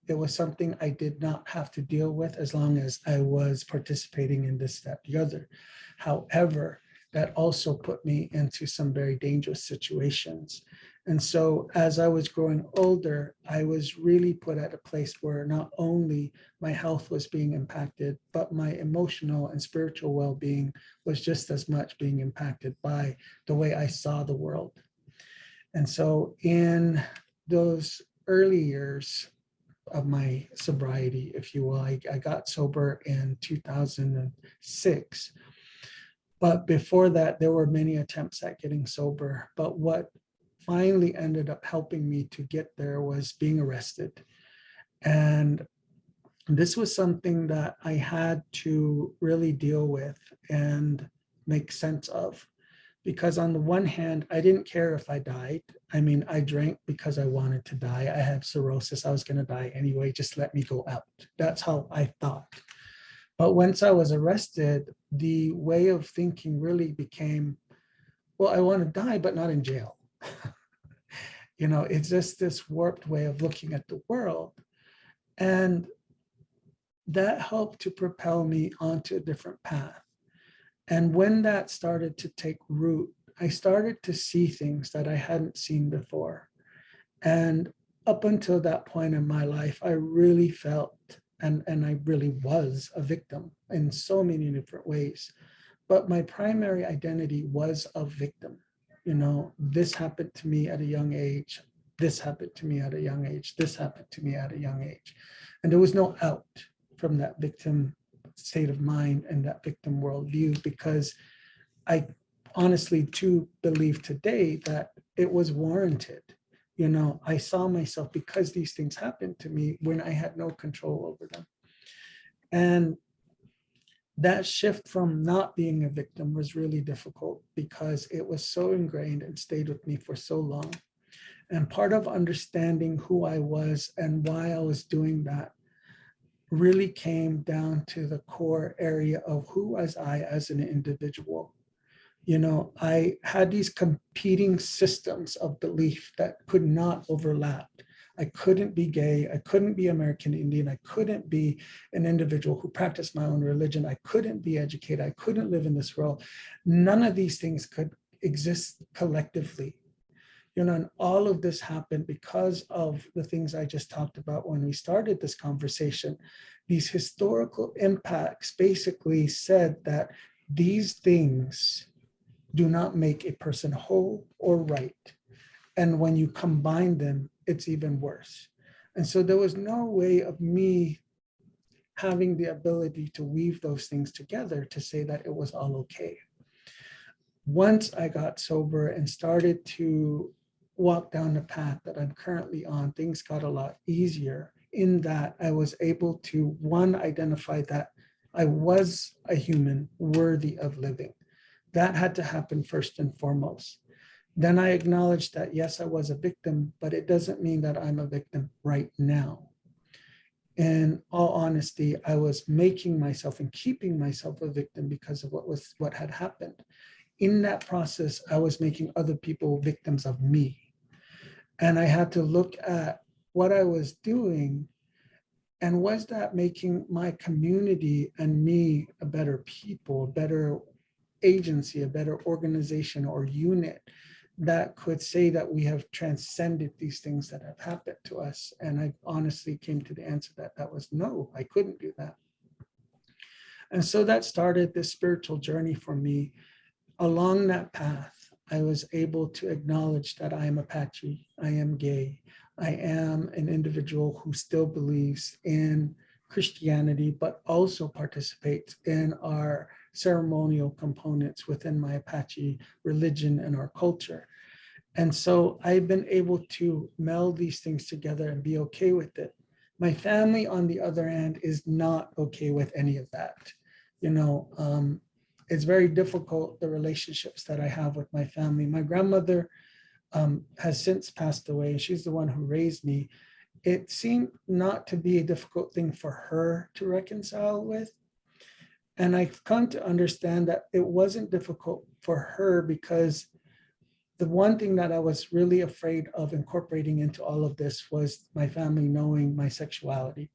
It was something I did not have to deal with as long as I was participating in this, that, the other. However, that also put me into some very dangerous situations. And so as I was growing older, I was really put at a place where not only my health was being impacted, but my emotional and spiritual well-being was just as much being impacted by the way I saw the world. And so in those early years of my sobriety, if you will, I got sober in 2006. But before that, there were many attempts at getting sober. But what finally ended up helping me to get there was being arrested. And this was something that I had to really deal with and make sense of. Because on the one hand, I didn't care if I died. I mean, I drank because I wanted to die. I had cirrhosis. I was going to die anyway. Just let me go out. That's how I thought. But once I was arrested, the way of thinking really became, well, I want to die, but not in jail. You know, it's just this warped way of looking at the world. And that helped to propel me onto a different path. And when that started to take root, I started to see things that I hadn't seen before. And up until that point in my life, I really felt, and I really was a victim in so many different ways. But my primary identity was a victim. You know, this happened to me at a young age. This happened to me at a young age. This happened to me at a young age. And there was no out from that victim state of mind and that victim worldview, because I honestly too believe today that it was warranted. You know, I saw myself, because these things happened to me when I had no control over them. And that shift from not being a victim was really difficult because it was so ingrained and stayed with me for so long. And part of understanding who I was and why I was doing that really came down to the core area of who was I as an individual. You know, I had these competing systems of belief that could not overlap. I couldn't be gay. I couldn't be American Indian. I couldn't be an individual who practiced my own religion. I couldn't be educated. I couldn't live in this world. None of these things could exist collectively. You know, and all of this happened because of the things I just talked about when we started this conversation. These historical impacts basically said that these things do not make a person whole or right. And when you combine them, it's even worse. And so there was no way of me having the ability to weave those things together to say that it was all okay. Once I got sober and started to walk down the path that I'm currently on, things got a lot easier in that I was able to, one, identify that I was a human worthy of living. That had to happen first and foremost. Then I acknowledged that, yes, I was a victim, but it doesn't mean that I'm a victim right now. In all honesty, I was making myself and keeping myself a victim because of what had happened. In that process, I was making other people victims of me. And I had to look at what I was doing, and was that making my community and me a better people, a better agency, a better organization or unit that could say that we have transcended these things that have happened to us. And I honestly came to the answer that that was no, I couldn't do that. And so that started this spiritual journey for me. Along that path, I was able to acknowledge that I am Apache, I am gay, I am an individual who still believes in Christianity, but also participates in our ceremonial components within my Apache religion and our culture. And so I've been able to meld these things together and be okay with it. My family, on the other hand, is not okay with any of that. You know, it's very difficult, the relationships that I have with my family. My grandmother has since passed away. She's the one who raised me. It seemed not to be a difficult thing for her to reconcile with. And I've come to understand that it wasn't difficult for her because the one thing that I was really afraid of incorporating into all of this was my family knowing my sexuality.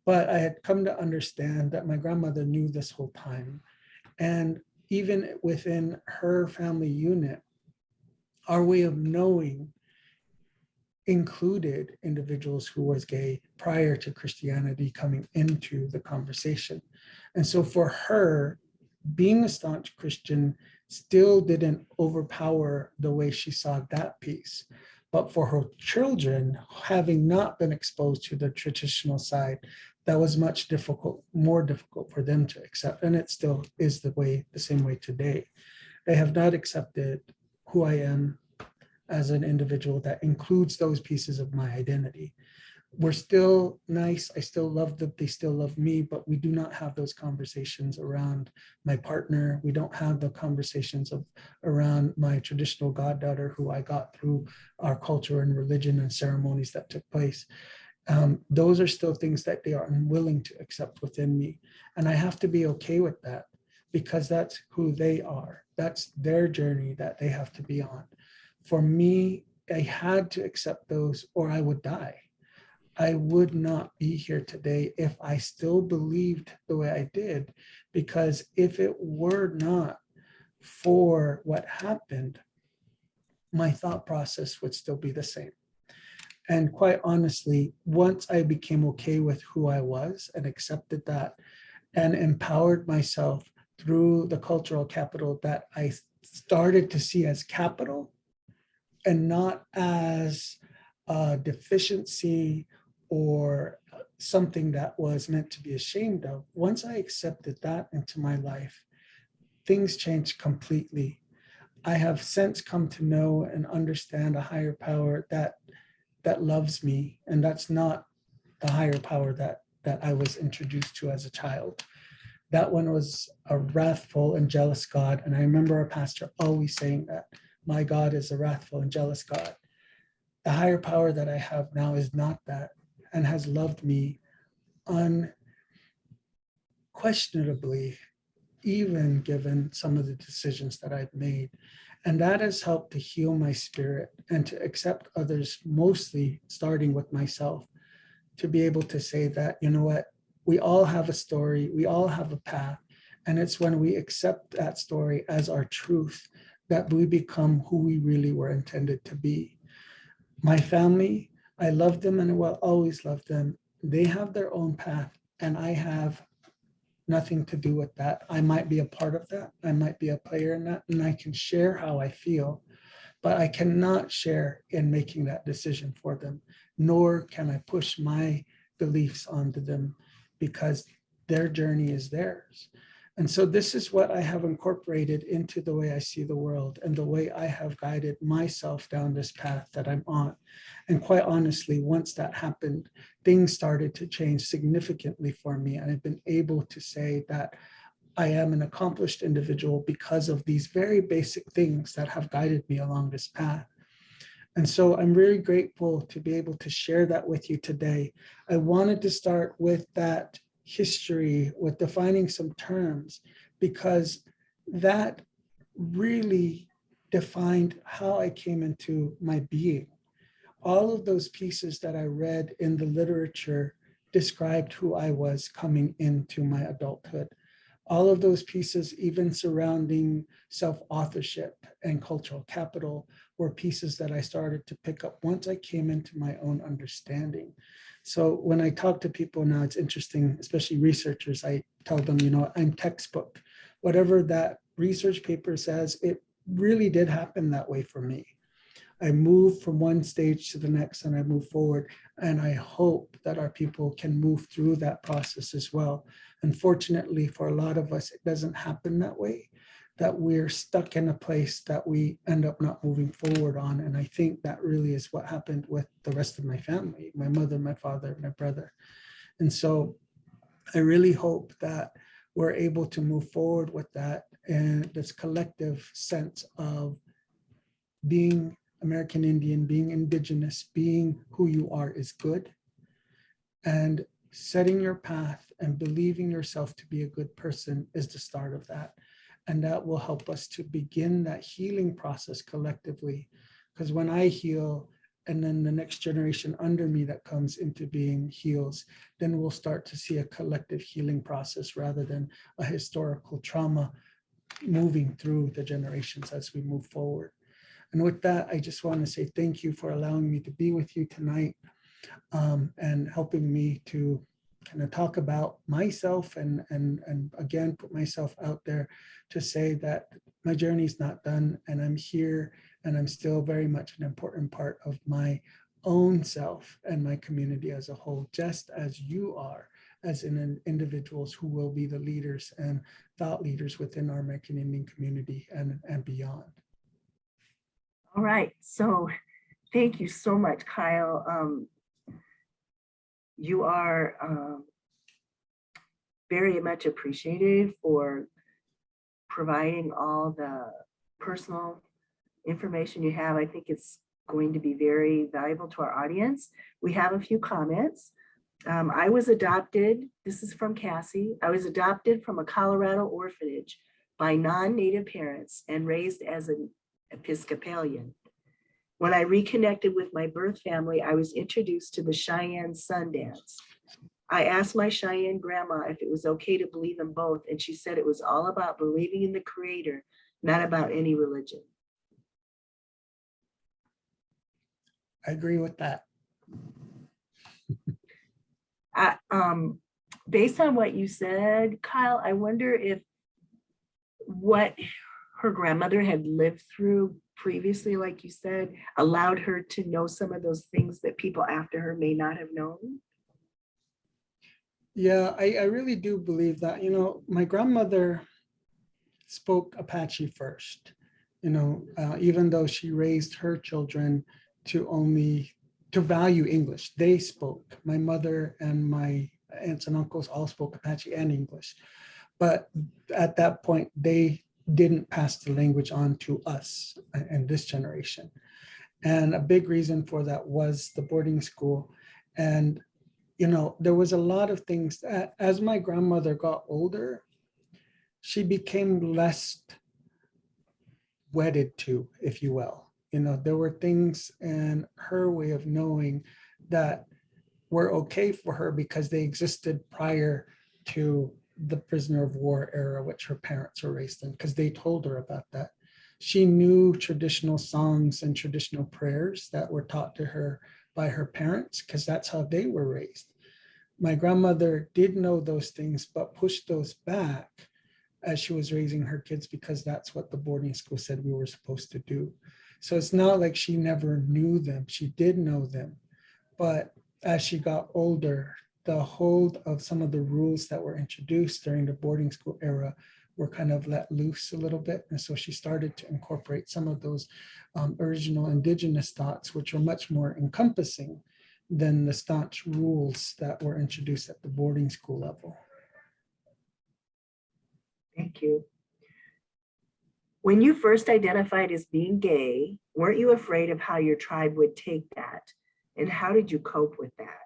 But I had come to understand that my grandmother knew this whole time. And even within her family unit, our way of knowing included individuals who was gay prior to Christianity coming into the conversation. And so for her, being a staunch Christian still didn't overpower the way she saw that piece. But for her children, having not been exposed to the traditional side, that was much more difficult for them to accept. And it still is the same way today. They have not accepted who I am as an individual that includes those pieces of my identity. We're still nice. I still love them. They still love me, but we do not have those conversations around my partner. We don't have the conversations around my traditional goddaughter who I got through our culture and religion and ceremonies that took place. Those are still things that they are unwilling to accept within me. And I have to be okay with that because that's who they are. That's their journey that they have to be on. For me, I had to accept those or I would die. I would not be here today if I still believed the way I did, because if it were not for what happened, my thought process would still be the same. And quite honestly, once I became okay with who I was and accepted that and empowered myself through the cultural capital that I started to see as capital and not as a deficiency or something that was meant to be ashamed of. Once I accepted that into my life, things changed completely. I have since come to know and understand a higher power that loves me, and that's not the higher power that I was introduced to as a child. That one was a wrathful and jealous God, and I remember our pastor always saying that my God is a wrathful and jealous God. The higher power that I have now is not that, and has loved me unquestionably, even given some of the decisions that I've made. And that has helped to heal my spirit and to accept others, mostly starting with myself, to be able to say that, you know what, we all have a story, we all have a path. And it's when we accept that story as our truth that we become who we really were intended to be. My family, I love them and I will always love them. They have their own path and I have nothing to do with that. I might be a part of that. I might be a player in that, and I can share how I feel, but I cannot share in making that decision for them, nor can I push my beliefs onto them because their journey is theirs. And so this is what I have incorporated into the way I see the world and the way I have guided myself down this path that I'm on. And quite honestly, once that happened, things started to change significantly for me. And I've been able to say that I am an accomplished individual because of these very basic things that have guided me along this path. And so I'm really grateful to be able to share that with you today. I wanted to start with that history, with defining some terms, because that really defined how I came into my being. All of those pieces that I read in the literature described who I was coming into my adulthood. All of those pieces, even surrounding self-authorship and cultural capital, were pieces that I started to pick up once I came into my own understanding. So when I talk to people now, it's interesting, especially researchers, I tell them, you know, I'm textbook. Whatever that research paper says, it really did happen that way for me. I move from one stage to the next and I move forward. And I hope that our people can move through that process as well. Unfortunately, for a lot of us, it doesn't happen that way, that we're stuck in a place that we end up not moving forward on. And I think that really is what happened with the rest of my family, my mother, my father, my brother. And so I really hope that we're able to move forward with that and this collective sense of being American Indian, being indigenous, being who you are is good. And setting your path and believing yourself to be a good person is the start of that. And that will help us to begin that healing process collectively. Because when I heal, and then the next generation under me that comes into being heals, then we'll start to see a collective healing process rather than a historical trauma moving through the generations as we move forward. And with that, I just want to say thank you for allowing me to be with you tonight, and helping me to kind of talk about myself and again, put myself out there to say that my journey is not done, and I'm here, and I'm still very much an important part of my own self and my community as a whole, just as you are, as in individuals who will be the leaders and thought leaders within our American Indian community and beyond. All right, so thank you so much, Kyle. You are very much appreciated for providing all the personal information you have. I think it's going to be very valuable to our audience. We have a few comments. I was adopted, this is from Cassie, I was adopted from a Colorado orphanage by non-Native parents and raised as an Episcopalian. When I reconnected with my birth family, I was introduced to the Cheyenne Sun Dance. I asked my Cheyenne grandma if it was okay to believe in both, and she said it was all about believing in the Creator, not about any religion. I agree with that. Based on what you said, Kyle, I wonder if what her grandmother had lived through previously, like you said, allowed her to know some of those things that people after her may not have known. Yeah, I really do believe that. You know, my grandmother spoke Apache first, you know, even though she raised her children to value English. They spoke, my mother and my aunts and uncles all spoke Apache and English. But at that point, they didn't pass the language on to us and this generation. And a big reason for that was the boarding school. And, you know, there was a lot of things that as my grandmother got older, she became less wedded to, if you will. You know, there were things in her way of knowing that were okay for her because they existed prior to the prisoner of war era, which her parents were raised in, because they told her about that. She knew traditional songs and traditional prayers that were taught to her by her parents, because that's how they were raised. My grandmother did know those things, but pushed those back as she was raising her kids, because that's what the boarding school said we were supposed to do. So it's not like she never knew them. She did know them. But as she got older, the hold of some of the rules that were introduced during the boarding school era were kind of let loose a little bit. And so she started to incorporate some of those original indigenous thoughts, which were much more encompassing than the staunch rules that were introduced at the boarding school level. Thank you. When you first identified as being gay, weren't you afraid of how your tribe would take that? And how did you cope with that?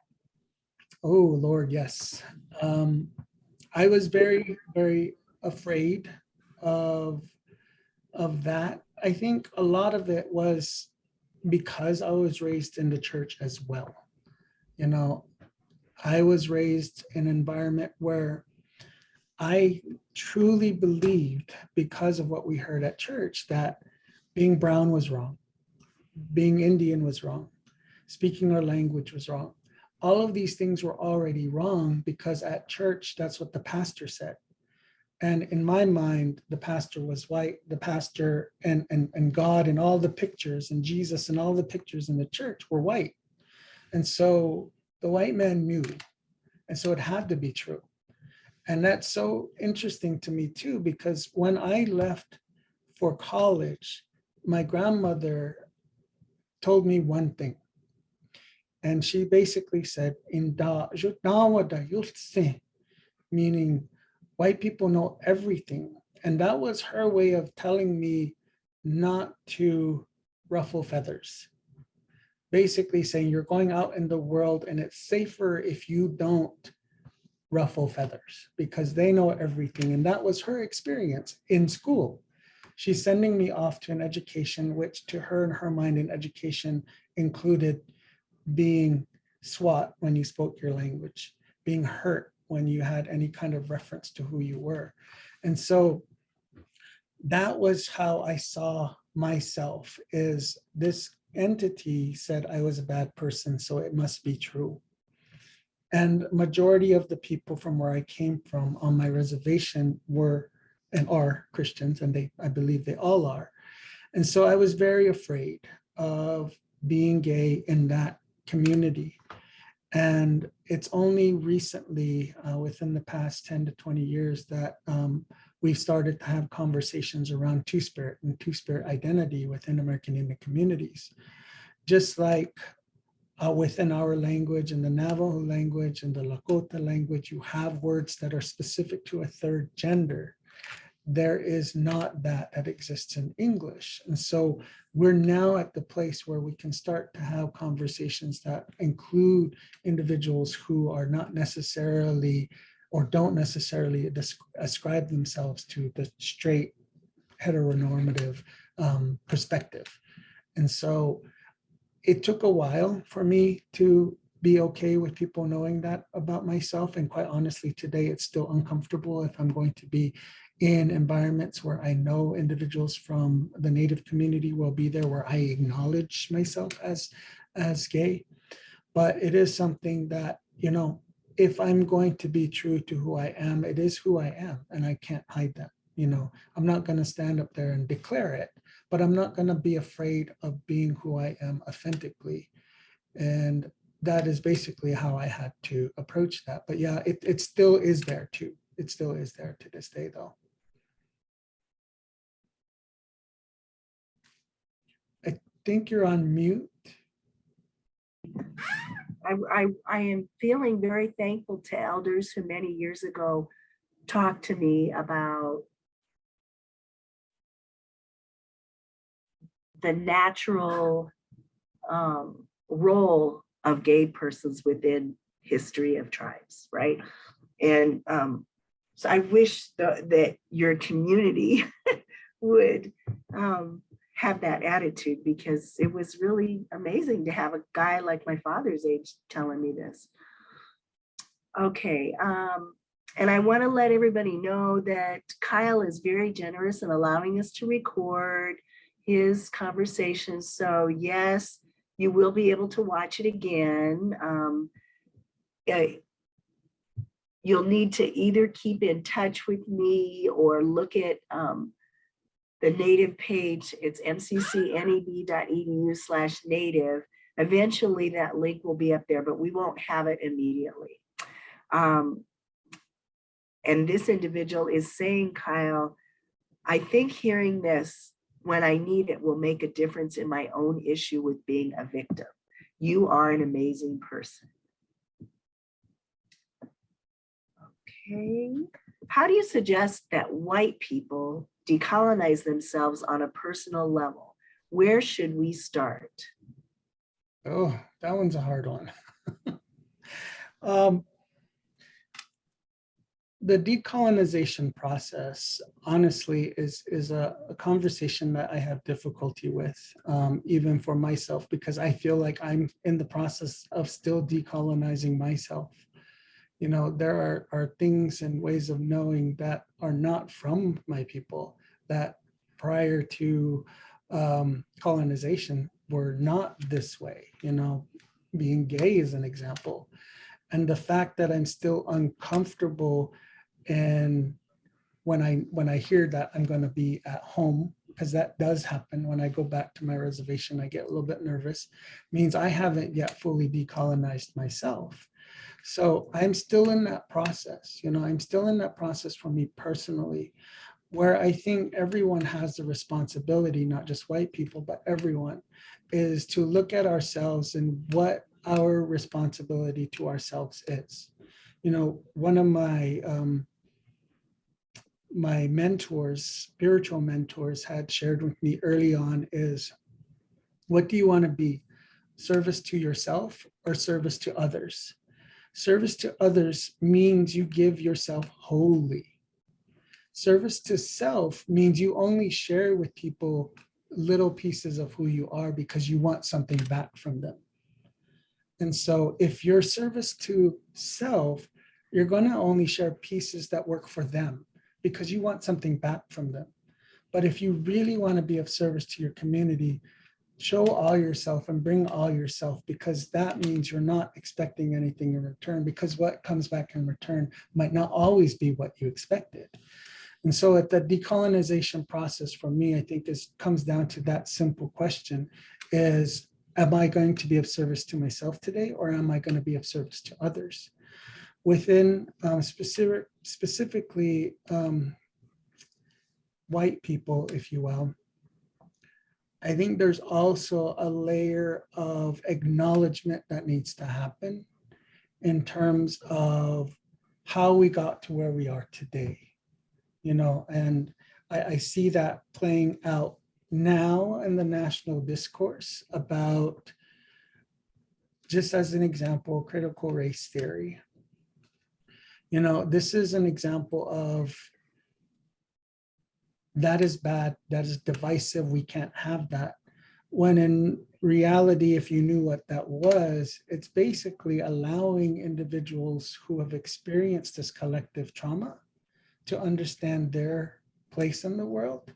Oh, Lord, yes. I was very, very afraid of that. I think a lot of it was because I was raised in the church as well. You know, I was raised in an environment where I truly believed, because of what we heard at church, that being brown was wrong, being Indian was wrong, speaking our language was wrong. All of these things were already wrong because at church, that's what the pastor said. And in my mind, the pastor was white, the pastor and God and all the pictures and Jesus and all the pictures in the church were white. And so the white man knew, and so it had to be true. And that's so interesting to me too, because when I left for college, my grandmother told me one thing. And she basically said, meaning white people know everything. And that was her way of telling me not to ruffle feathers. Basically saying you're going out in the world and it's safer if you don't ruffle feathers because they know everything. And that was her experience in school. She's sending me off to an education, which to her, in her mind, an education included being SWAT when you spoke your language, being hurt when you had any kind of reference to who you were. And so that was how I saw myself is this entity said I was a bad person, so it must be true. And majority of the people from where I came from on my reservation were and are Christians, and I believe they all are. And so I was very afraid of being gay in that community. And it's only recently, within the past 10 to 20 years, that we've started to have conversations around Two-Spirit and Two-Spirit identity within American Indian communities. Just like within our language and the Navajo language and the Lakota language, you have words that are specific to a third gender. There is not that exists in English. And so we're now at the place where we can start to have conversations that include individuals who are not necessarily or don't necessarily ascribe themselves to the straight heteronormative perspective. And so it took a while for me to be okay with people knowing that about myself. And quite honestly, today it's still uncomfortable if I'm going to be in environments where I know individuals from the Native community will be there, where I acknowledge myself as gay. But it is something that, you know, if I'm going to be true to who I am, it is who I am, and I can't hide that. You know, I'm not going to stand up there and declare it, but I'm not going to be afraid of being who I am authentically. And that is basically how I had to approach that. But yeah, it still is there too. It still is there to this day, though. I think you're on mute. I am feeling very thankful to elders who many years ago talked to me about the natural role of gay persons within history of tribes, right? And so I wish that your community would have that attitude, because it was really amazing to have a guy like my father's age telling me this. Okay, and I want to let everybody know that Kyle is very generous in allowing us to record his conversation. So yes, you will be able to watch it again. You'll need to either keep in touch with me or look at the Native page. It's mccneb.edu/native. Eventually that link will be up there, but we won't have it immediately. And this individual is saying, Kyle, I think hearing this when I need it will make a difference in my own issue with being a victim. You are an amazing person. Okay. How do you suggest that white people decolonize themselves on a personal level? Where should we start? Oh, that one's a hard one. The decolonization process, honestly, is a conversation that I have difficulty with, even for myself, because I feel like I'm in the process of still decolonizing myself. You know, there are things and ways of knowing that are not from my people, that prior to colonization were not this way. You know, being gay is an example. And the fact that I'm still uncomfortable, and when I hear that I'm going to be at home, because that does happen when I go back to my reservation, I get a little bit nervous, means I haven't yet fully decolonized myself. So I'm still in that process. You know, I'm still in that process for me personally, where I think everyone has the responsibility, not just white people, but everyone, is to look at ourselves and what our responsibility to ourselves is. You know, one of my my mentors, spiritual mentors, had shared with me early on is, what do you want to be? Service to yourself or service to others? Service to others means you give yourself wholly. Service to self means you only share with people little pieces of who you are because you want something back from them. And so if your service to self, you're going to only share pieces that work for them because you want something back from them. But if you really want to be of service to your community, show all yourself and bring all yourself, because that means you're not expecting anything in return, because what comes back in return might not always be what you expected. And so at the decolonization process for me, I think comes down to that simple question is, am I going to be of service to myself today, or am I going to be of service to others? Within specifically white people, if you will, I think there's also a layer of acknowledgement that needs to happen in terms of how we got to where we are today, and I see that playing out now in the national discourse about, just as an example, critical race theory. This is an example of that is bad, that is divisive, we can't have that. When in reality, if you knew what that was, it's basically allowing individuals who have experienced this collective trauma to understand their place in the world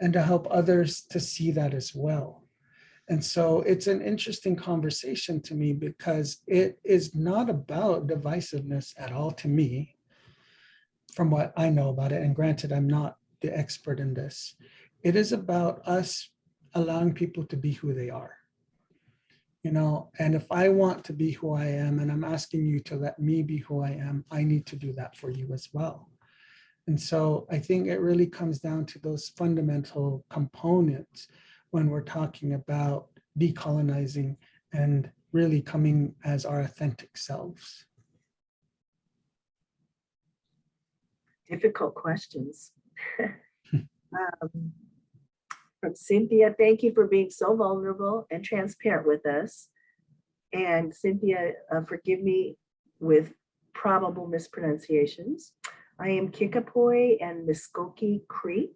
and to help others to see that as well. And so it's an interesting conversation to me, because it is not about divisiveness at all to me, from what I know about it. And granted, I'm not the expert in this. It is about us allowing people to be who they are. And if I want to be who I am, and I'm asking you to let me be who I am, I need to do that for you as well. And so I think it really comes down to those fundamental components when we're talking about decolonizing and really coming as our authentic selves. Difficult questions. From Cynthia, thank you for being so vulnerable and transparent with us. And Cynthia, forgive me with probable mispronunciations. I am Kickapoo and Muskogee Creek.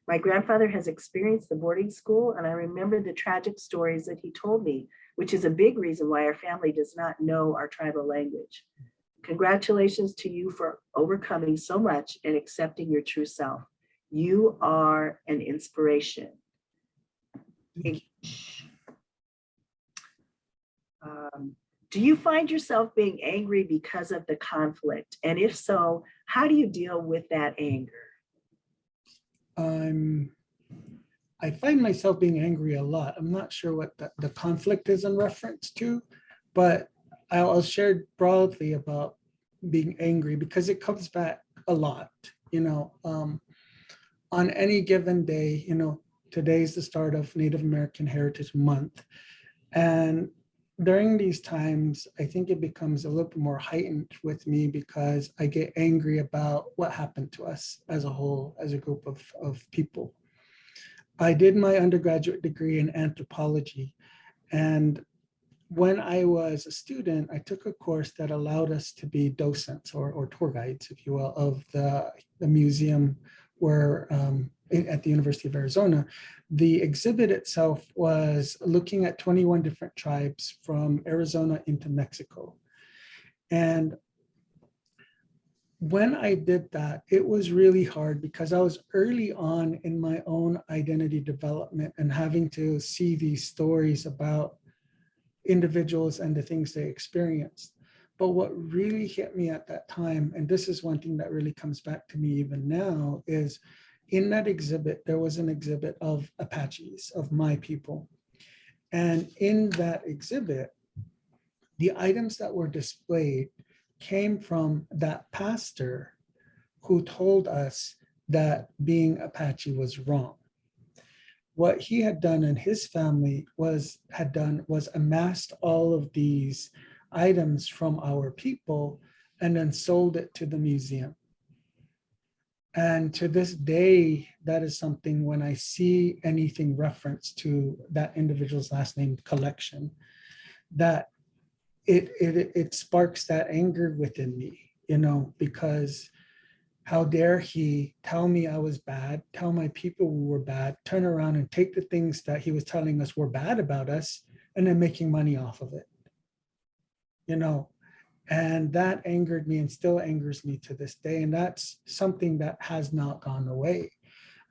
My grandfather has experienced the boarding school, and I remember the tragic stories that he told me, which is a big reason why our family does not know our tribal language. Congratulations to you for overcoming so much and accepting your true self. You are an inspiration. Do you find yourself being angry because of the conflict? And if so, how do you deal with that anger? I find myself being angry a lot. I'm not sure what the conflict is in reference to, but I'll share broadly about being angry, because it comes back a lot. On any given day, today's the start of Native American Heritage Month. And during these times, I think it becomes a little bit more heightened with me, because I get angry about what happened to us as a whole, as a group of people. I did my undergraduate degree in anthropology, and when I was a student, I took a course that allowed us to be docents or tour guides, if you will, of the museum where at the University of Arizona. The exhibit itself was looking at 21 different tribes from Arizona into Mexico. And when I did that, it was really hard, because I was early on in my own identity development and having to see these stories about individuals and the things they experienced. But what really hit me at that time, and this is one thing that really comes back to me even now, is in that exhibit, there was an exhibit of Apaches, of my people. And in that exhibit, the items that were displayed came from that pastor who told us that being Apache was wrong. What he had done and his family was amassed all of these items from our people and then sold it to the museum. And to this day, that is something, when I see anything referenced to that individual's last name collection, that it sparks that anger within me, because how dare he tell me I was bad, tell my people we were bad, turn around and take the things that he was telling us were bad about us and then making money off of it, And that angered me and still angers me to this day. And that's something that has not gone away.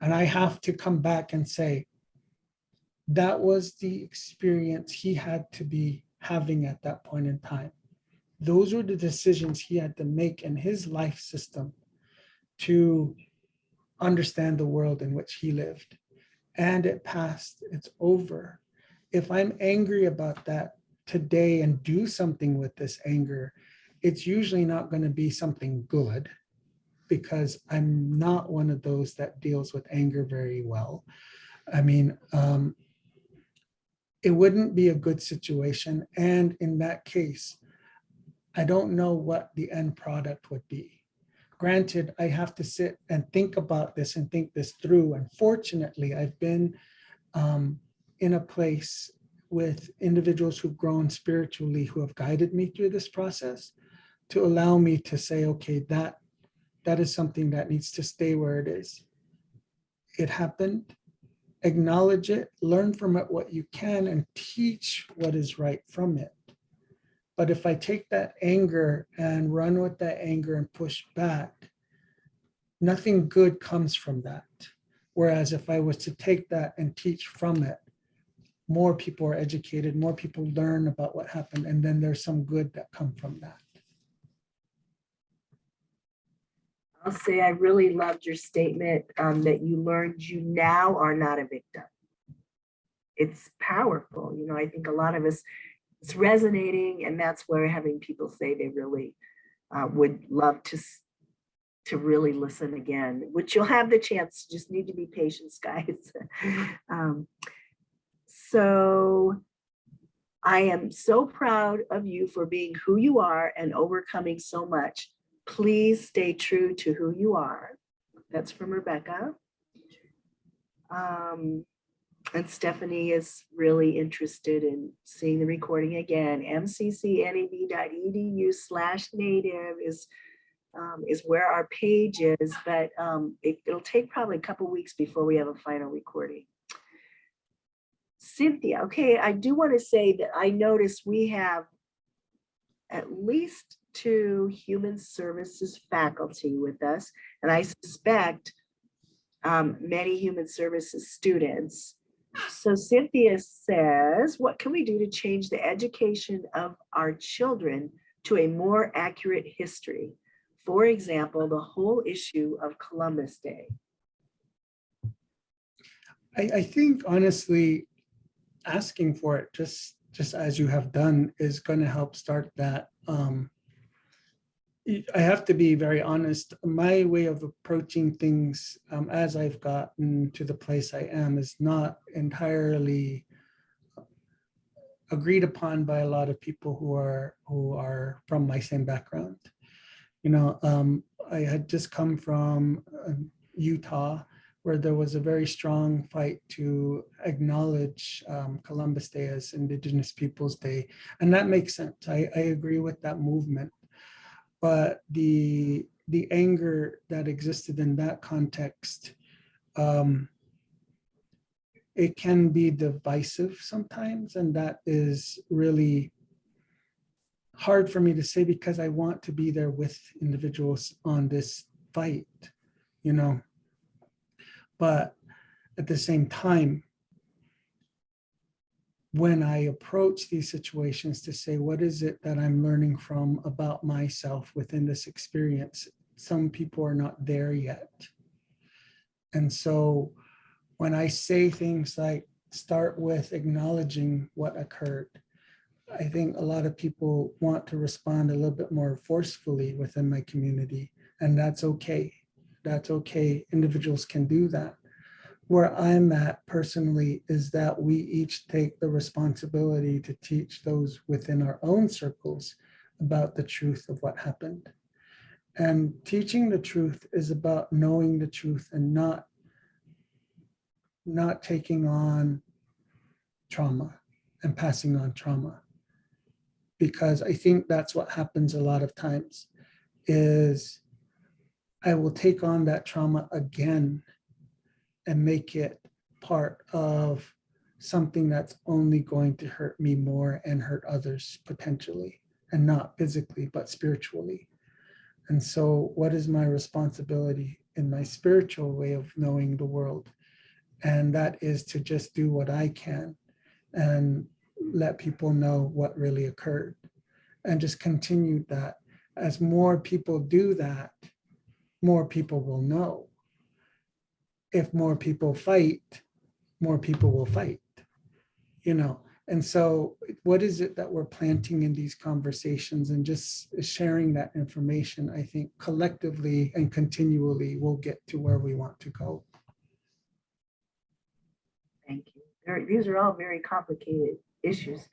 And I have to come back and say, that was the experience he had to be having at that point in time. Those were the decisions he had to make in his life system to understand the world in which he lived. And it passed, it's over. If I'm angry about that today and do something with this anger, it's usually not going to be something good, because I'm not one of those that deals with anger very well. I mean, it wouldn't be a good situation. And in that case, I don't know what the end product would be. Granted, I have to sit and think about this and think this through. And fortunately, I've been in a place with individuals who've grown spiritually, who have guided me through this process to allow me to say, okay, that is something that needs to stay where it is. It happened. Acknowledge it, learn from it what you can, and teach what is right from it. But if I take that anger and run with that anger and push back, nothing good comes from that. Whereas if I was to take that and teach from it, more people are educated, more people learn about what happened, and then there's some good that come from that. I'll say I really loved your statement that you learned you now are not a victim. It's powerful. You know, I think a lot of us, it's resonating, and that's where having people say they really would love to really listen again, which you'll have the chance, just need to be patient, guys. So I am so proud of you for being who you are and overcoming so much. Please stay true to who you are. That's from Rebecca. And Stephanie is really interested in seeing the recording again. mccneb.edu/native is where our page is, but it'll take probably a couple weeks before we have a final recording. Cynthia, okay, I do want to say that I noticed we have at least 2 human services faculty with us, and I suspect many human services students. So Cynthia says, what can we do to change the education of our children to a more accurate history? For example, the whole issue of Columbus Day. I think honestly, asking for it, just as you have done, is going to help start that. I have to be very honest. My way of approaching things as I've gotten to the place I am is not entirely agreed upon by a lot of people who are from my same background. You know, I had just come from Utah, where there was a very strong fight to acknowledge Columbus Day as Indigenous Peoples Day. And that makes sense. I agree with that movement. But the anger that existed in that context, it can be divisive sometimes. And that is really hard for me to say, because I want to be there with individuals on this fight, you know. But at the same time, when I approach these situations to say, what is it that I'm learning from about myself within this experience? Some people are not there yet. And so when I say things like, start with acknowledging what occurred, I think a lot of people want to respond a little bit more forcefully within my community, and that's okay. That's okay. Individuals can do that. Where I'm at personally is that we each take the responsibility to teach those within our own circles about the truth of what happened. And teaching the truth is about knowing the truth and not taking on trauma and passing on trauma. Because I think that's what happens a lot of times, is I will take on that trauma again and make it part of something that's only going to hurt me more and hurt others potentially, and not physically, but spiritually. And so what is my responsibility? in my spiritual way of knowing the world. And that is to just do what I can and let people know what really occurred, and just continue that. As more people do that, more people will know. If more people fight, more people will fight, you know. And so what is it that we're planting in these conversations, and just sharing that information, I think collectively and continually will get to where we want to go. Thank you. These are all very complicated issues.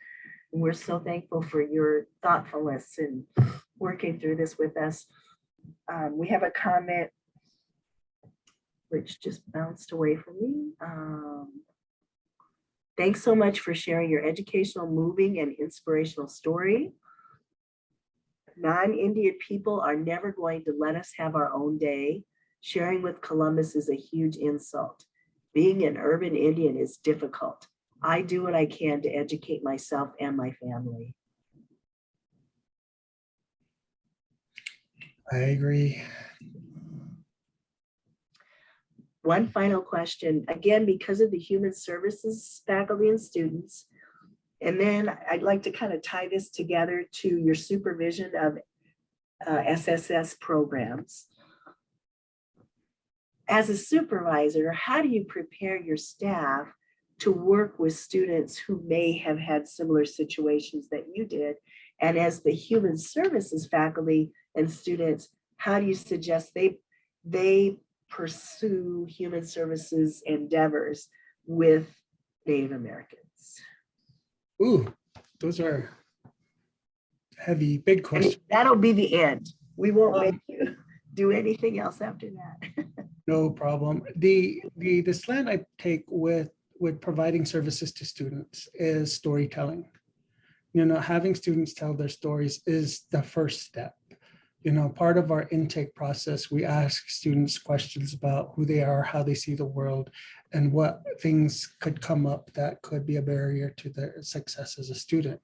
And we're so thankful for your thoughtfulness in working through this with us. We have a comment which just bounced away from me. Thanks so much for sharing your educational, moving, and inspirational story. Non-Indian people are never going to let us have our own day. Sharing with Columbus is a huge insult. Being an urban Indian is difficult. I do what I can to educate myself and my family. I agree. One final question, again, because of the human services faculty and students, and then I'd like to kind of tie this together to your supervision of SSS programs. As a supervisor, how do you prepare your staff to work with students who may have had similar situations that you did? And as the human services faculty and students, how do you suggest they pursue human services endeavors with Native Americans? Ooh, those are heavy, big questions. And that'll be the end. We won't make you do anything else after that. No problem. The slant I take with providing services to students is storytelling. You know, having students tell their stories is the first step. You know, part of our intake process, we ask students questions about who they are, how they see the world, and what things could come up that could be a barrier to their success as a student.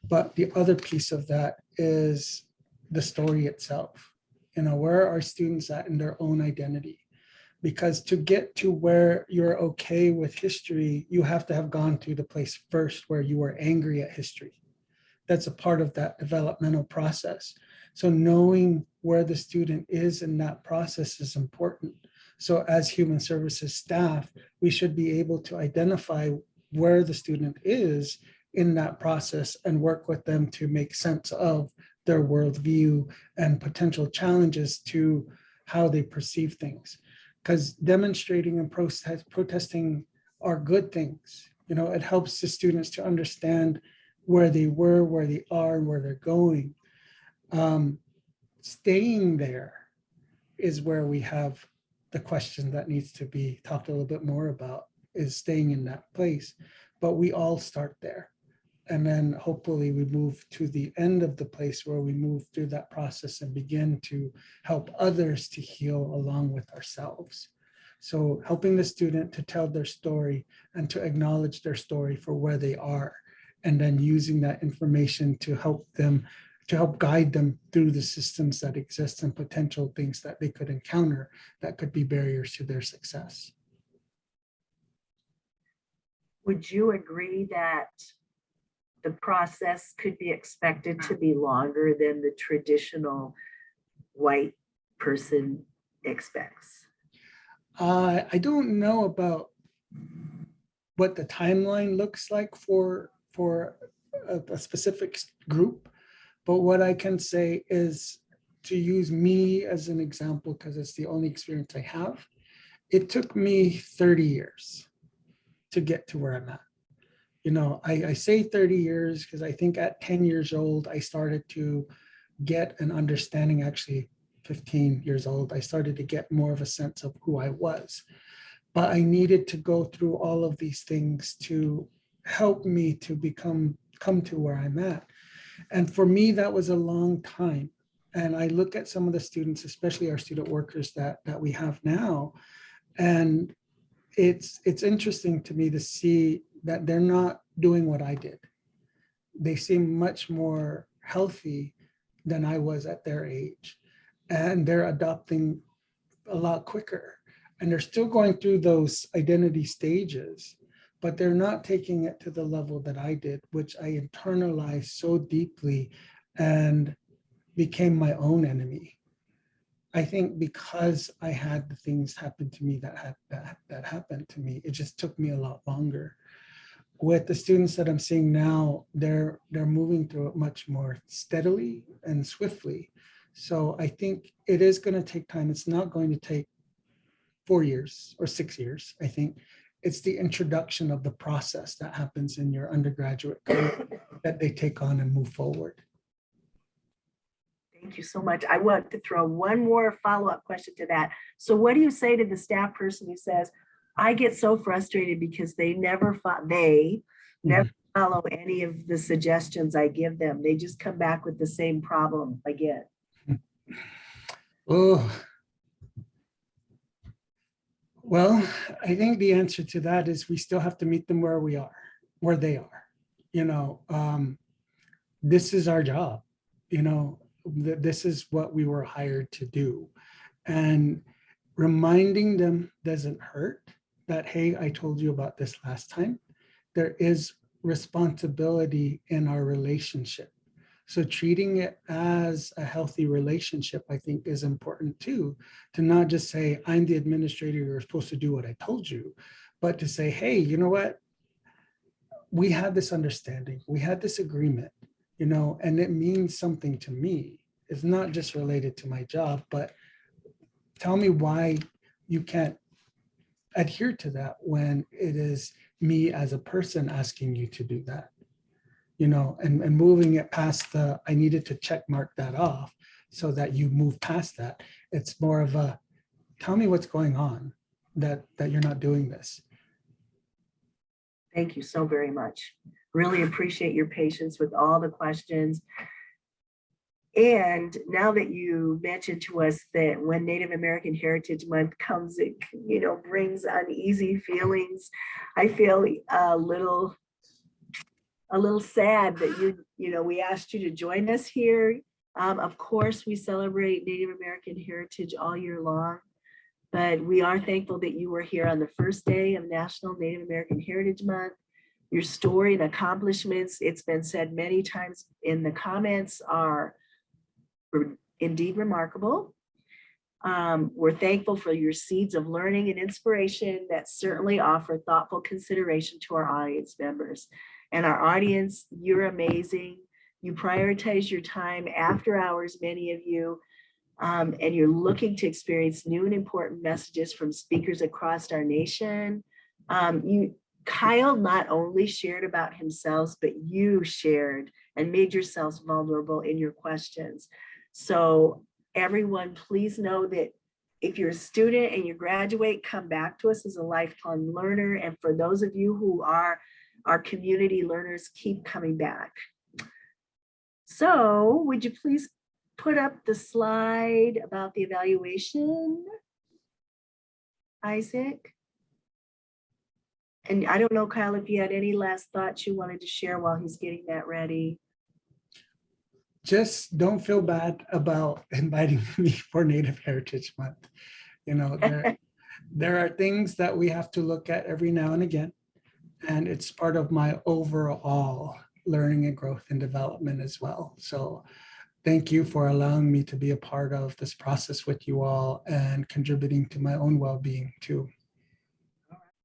But the other piece of that is the story itself. You know, where are students at in their own identity? Because to get to where you're okay with history, you have to have gone through the place first where you were angry at history. That's a part of that developmental process. So knowing where the student is in that process is important. So as human services staff, we should be able to identify where the student is in that process and work with them to make sense of their worldview and potential challenges to how they perceive things. Because demonstrating and protesting are good things. You know, it helps the students to understand where they were, where they are, and where they're going. Staying there is where we have the question that needs to be talked a little bit more about, is staying in that place. But we all start there. And then hopefully we move to the end of the place where we move through that process and begin to help others to heal along with ourselves. So helping the student to tell their story and to acknowledge their story for where they are, and then using that information to help them, to help guide them through the systems that exist and potential things that they could encounter that could be barriers to their success. Would you agree that the process could be expected to be longer than the traditional white person expects? I don't know about what the timeline looks like for a specific group, but what I can say is, to use me as an example, because it's the only experience I have, it took me 30 years to get to where I'm at. You know, I say 30 years because I think at 10 years old, I started to get an understanding, actually 15 years old, I started to get more of a sense of who I was. But I needed to go through all of these things to help me to come to where I'm at. And for me, that was a long time. And I look at some of the students, especially our student workers that we have now, and it's interesting to me to see that they're not doing what I did. They seem much more healthy than I was at their age. And they're adopting a lot quicker. And they're still going through those identity stages, but they're not taking it to the level that I did, which I internalized so deeply and became my own enemy. I think because I had the things happen to me that happened to me, it just took me a lot longer. With the students that I'm seeing now, they're moving through it much more steadily and swiftly. So I think it is going to take time. It's not going to take 4 years or 6 years. I think it's the introduction of the process that happens in your undergraduate career that they take on and move forward. Thank you so much. I want to throw one more follow-up question to that. So what do you say to the staff person who says, I get so frustrated because they never follow any of the suggestions I give them. They just come back with the same problem again. Oh, well, I think the answer to that is we still have to meet them where they are. You know, this is our job. You know, this is what we were hired to do. And reminding them doesn't hurt that, hey, I told you about this last time. There is responsibility in our relationship. So treating it as a healthy relationship, I think, is important too, to not just say, I'm the administrator, you're supposed to do what I told you, but to say, hey, you know what? We had this understanding, we had this agreement, you know, and it means something to me. It's not just related to my job, but tell me why you can't adhere to that when it is me as a person asking you to do that. You know, and moving it past the, I needed to check mark that off so that you move past that. It's more of a, tell me what's going on that you're not doing this. Thank you so very much. Really appreciate your patience with all the questions. And now that you mentioned to us that when Native American Heritage Month comes, it, you know, brings uneasy feelings. I feel a little sad that you know, we asked you to join us here. Of course, we celebrate Native American heritage all year long, but we are thankful that you were here on the first day of National Native American Heritage Month. Your story and accomplishments, it's been said many times in the comments, are indeed remarkable. We're thankful for your seeds of learning and inspiration that certainly offer thoughtful consideration to our audience members. And our audience, you're amazing. You prioritize your time after hours, many of you, and you're looking to experience new and important messages from speakers across our nation. Kyle not only shared about himself, but you shared and made yourselves vulnerable in your questions. So everyone, please know that if you're a student and you graduate, come back to us as a lifelong learner. And for those of you who are our community learners, keep coming back. So would you please put up the slide about the evaluation, Isaac? And I don't know, Kyle, if you had any last thoughts you wanted to share while he's getting that ready. Just don't feel bad about inviting me for Native Heritage Month. You know, there are things that we have to look at every now and again. And it's part of my overall learning and growth and development as well. So thank you for allowing me to be a part of this process with you all and contributing to my own well-being too.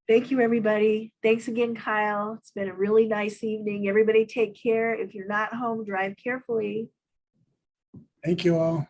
Thank you, everybody. Thanks again, Kyle. It's been a really nice evening. Everybody take care. If you're not home, drive carefully. Thank you all.